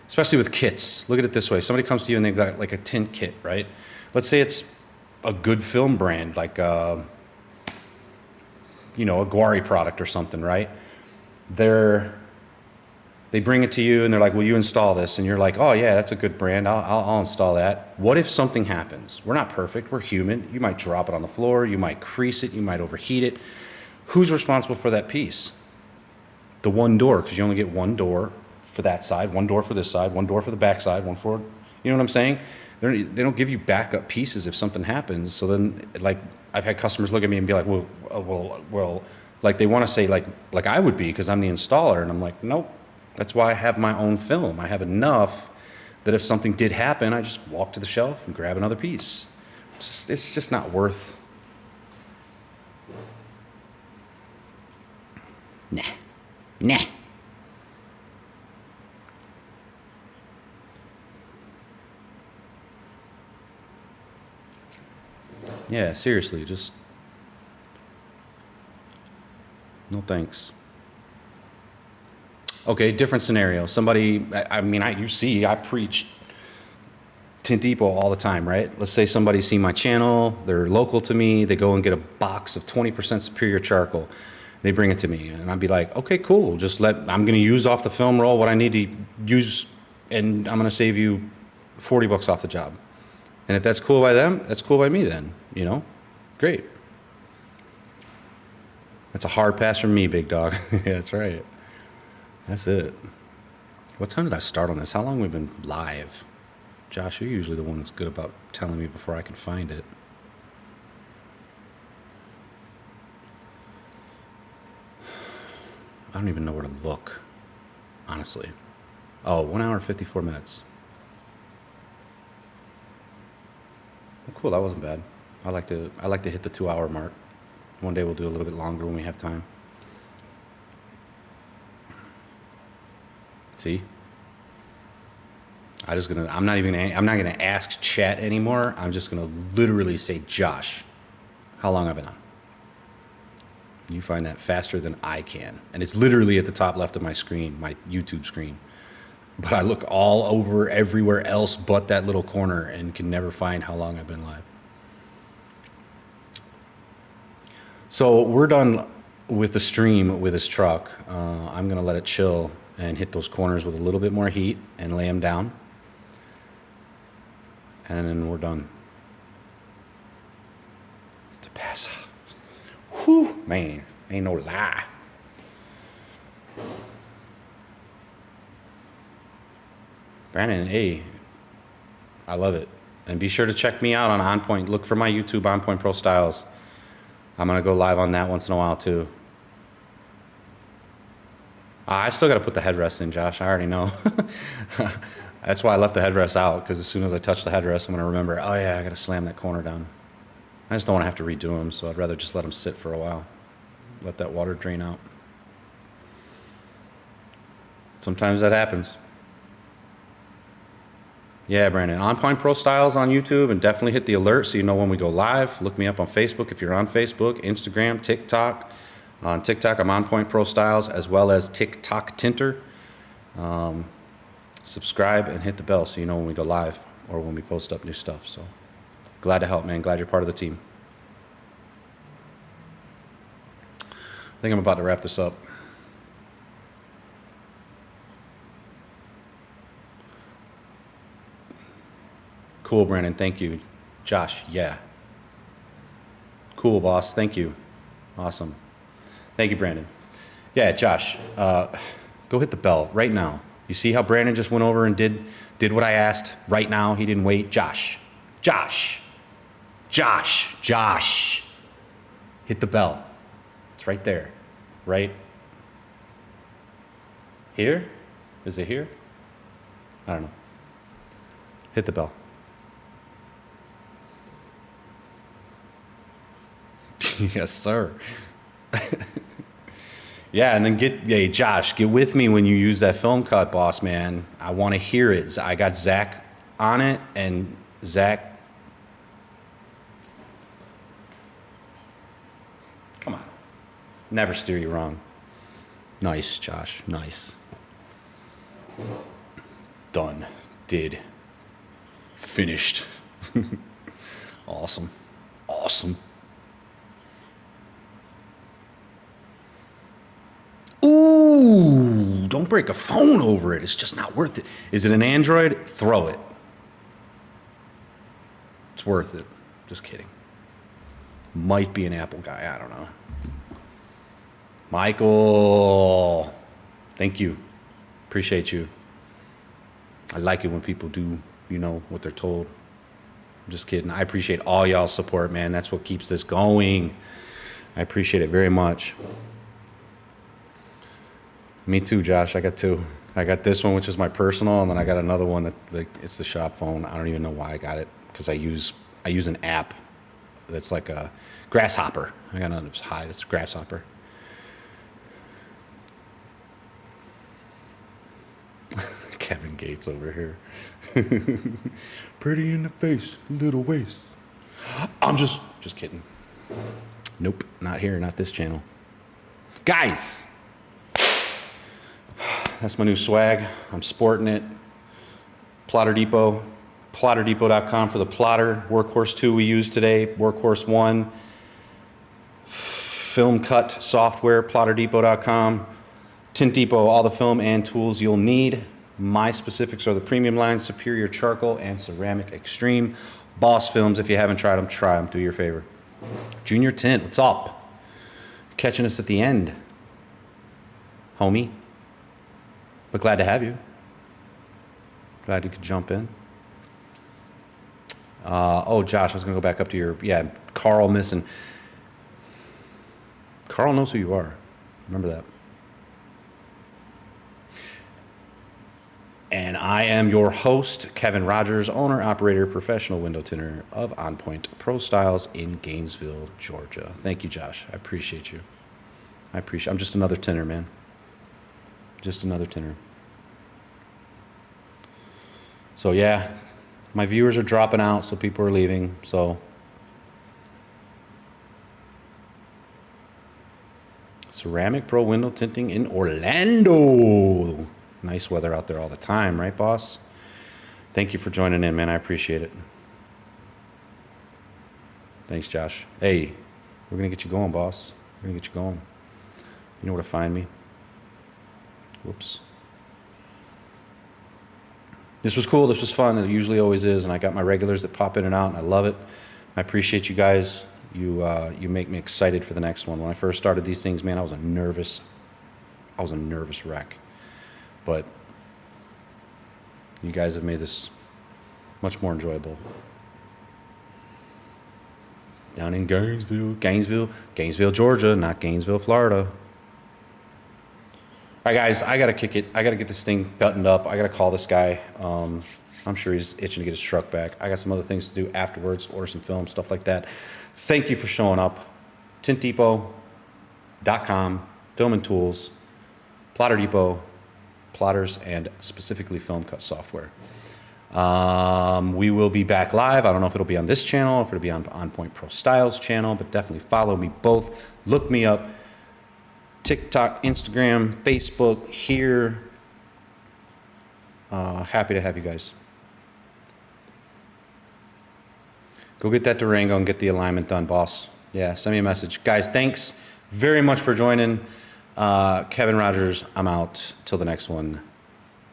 especially with kits, look at it this way. Somebody comes to you and they've got like a tint kit, right? Let's say it's a good film brand, like a Guari product or something, right? They bring it to you and they're like, will you install this? And you're like, oh yeah, that's a good brand. I'll install that. What if something happens? We're not perfect. We're human. You might drop it on the floor. You might crease it. You might overheat it. Who's responsible for that piece? The one door, because you only get one door for that side, one door for this side, one door for the back side, one for, you know what I'm saying? They don't give you backup pieces if something happens. So then, like, I've had customers look at me and be like, well, like they want to say like I would be because I'm the installer. And I'm like, nope. That's why I have my own film. I have enough that if something did happen, I just walk to the shelf and grab another piece. It's just not worth. Nah. Yeah, seriously, just no thanks. Okay, different scenario. Somebody, I preach Tint Depot all the time, right? Let's say somebody's seen my channel, they're local to me, they go and get a box of 20% superior charcoal. They bring it to me and I'd be like, okay, cool. I'm gonna use off the film roll what I need to use and I'm gonna save you $40 off the job. And if that's cool by them, that's cool by me then, Great. That's a hard pass from me, big dog. Yeah, that's right. That's it. What time did I start on this? How long have we been live? Josh, you're usually the one that's good about telling me before I can find it. I don't even know where to look, honestly. Oh, 1 hour, 54 minutes. Oh, cool, that wasn't bad. I like to hit the 2 hour mark. One day we'll do a little bit longer when we have time. See? I'm not gonna ask chat anymore. I'm just gonna literally say, Josh, how long I've been on? You find that faster than I can. And it's literally at the top left of my screen, my YouTube screen. But I look all over everywhere else but that little corner and can never find how long I've been live. So we're done with the stream with this truck. I'm gonna let it chill and hit those corners with a little bit more heat and lay them down. And then we're done. To pass. Whew, man, ain't no lie. Brandon, hey, I love it. And be sure to check me out on OnPoint. Look for my YouTube OnPoint Pro Styles. I'm going to go live on that once in a while too. I still got to put the headrest in, Josh. I already know. That's why I left the headrest out, because as soon as I touch the headrest, I'm going to remember, oh yeah, I got to slam that corner down. I just don't want to have to redo them, so I'd rather just let them sit for a while. Let that water drain out. Sometimes that happens. Yeah, Brandon. On Point Pro Styles on YouTube, and definitely hit the alert so you know when we go live. Look me up on Facebook if you're on Facebook, Instagram, TikTok. On TikTok, I'm On Point Pro Styles, as well as TikTok Tinter. Subscribe and hit the bell so you know when we go live or when we post up new stuff. So glad to help, man. Glad you're part of the team. I think I'm about to wrap this up. Cool, Brandon. Thank you. Josh, yeah. Cool, boss. Thank you. Awesome. Thank you, Brandon. Yeah, Josh, go hit the bell right now. You see how Brandon just went over and did what I asked right now? He didn't wait. Josh. Hit the bell. It's right there. Right here? Is it here? I don't know. Hit the bell. Yes, sir. Yeah, and then hey, Josh, get with me when you use that film cut, boss man. I want to hear it. I got Zach on it, and Zach, come on. Never steer you wrong. Nice, Josh, nice. Done. Did. Finished. Awesome. Ooh, don't break a phone over it. It's just not worth it. Is it an Android? Throw it. It's worth it. Just kidding. Might be an Apple guy. I don't know. Michael, thank you. Appreciate you. I like it when people do, what they're told. I'm just kidding. I appreciate all y'all's support, man. That's what keeps this going. I appreciate it very much. Me too, Josh. I got two. I got this one, which is my personal, and then I got another one that it's the shop phone. I don't even know why I got it, because I use an app that's like a Grasshopper. I got another hide. It's Grasshopper. Kevin Gates over here. Pretty in the face, little waist. I'm just kidding. Nope, not here, not this channel. Guys, that's my new swag. I'm sporting it. Plotter Depot, plotterdepot.com for the plotter. Workhorse 2 we used today. Workhorse 1. Film cut software, plotterdepot.com. Tint Depot, all the film and tools you'll need. My specifics are the premium line, Superior Charcoal, and Ceramic Extreme. Boss Films, if you haven't tried them, try them. Do your favor. Junior Tint, what's up? Catching us at the end, homie. But glad to have you. Glad you could jump in. Josh, I was going to go back up to Carl missing. Carl knows who you are. Remember that. And I am your host, Kevin Rogers, owner, operator, professional window tinter of On Point Pro Styles in Gainesville, Georgia. Thank you, Josh. I appreciate you. I'm just another tinter, man. Just another tinter. So yeah, my viewers are dropping out, so people are leaving. So Ceramic Pro Window Tinting in Orlando. Nice weather out there all the time, right, boss? Thank you for joining in, man. I appreciate it. Thanks, Josh. Hey, we're going to get you going, boss. We're going to get you going. You know where to find me. Whoops. This was cool. This was fun. It usually always is. And I got my regulars that pop in and out, and I love it. I appreciate you guys. You make me excited for the next one. When I first started these things, man, I was a nervous wreck. But you guys have made this much more enjoyable. Down in Gainesville, Georgia, not Gainesville, Florida. All right, guys, I got to kick it. I got to get this thing buttoned up. I got to call this guy. I'm sure he's itching to get his truck back. I got some other things to do afterwards, order some film, stuff like that. Thank you for showing up. TintDepot.com, Film and Tools, Plotter Depot, plotters, and specifically film cut software. We will be back live. I don't know if it'll be on this channel, if it'll be on Point Pro Styles channel, but definitely follow me both. Look me up. TikTok, Instagram, Facebook, here. Happy to have you guys. Go get that Durango and get the alignment done, boss. Yeah, send me a message. Guys, thanks very much for joining. Kevin Rogers, I'm out. Till the next one.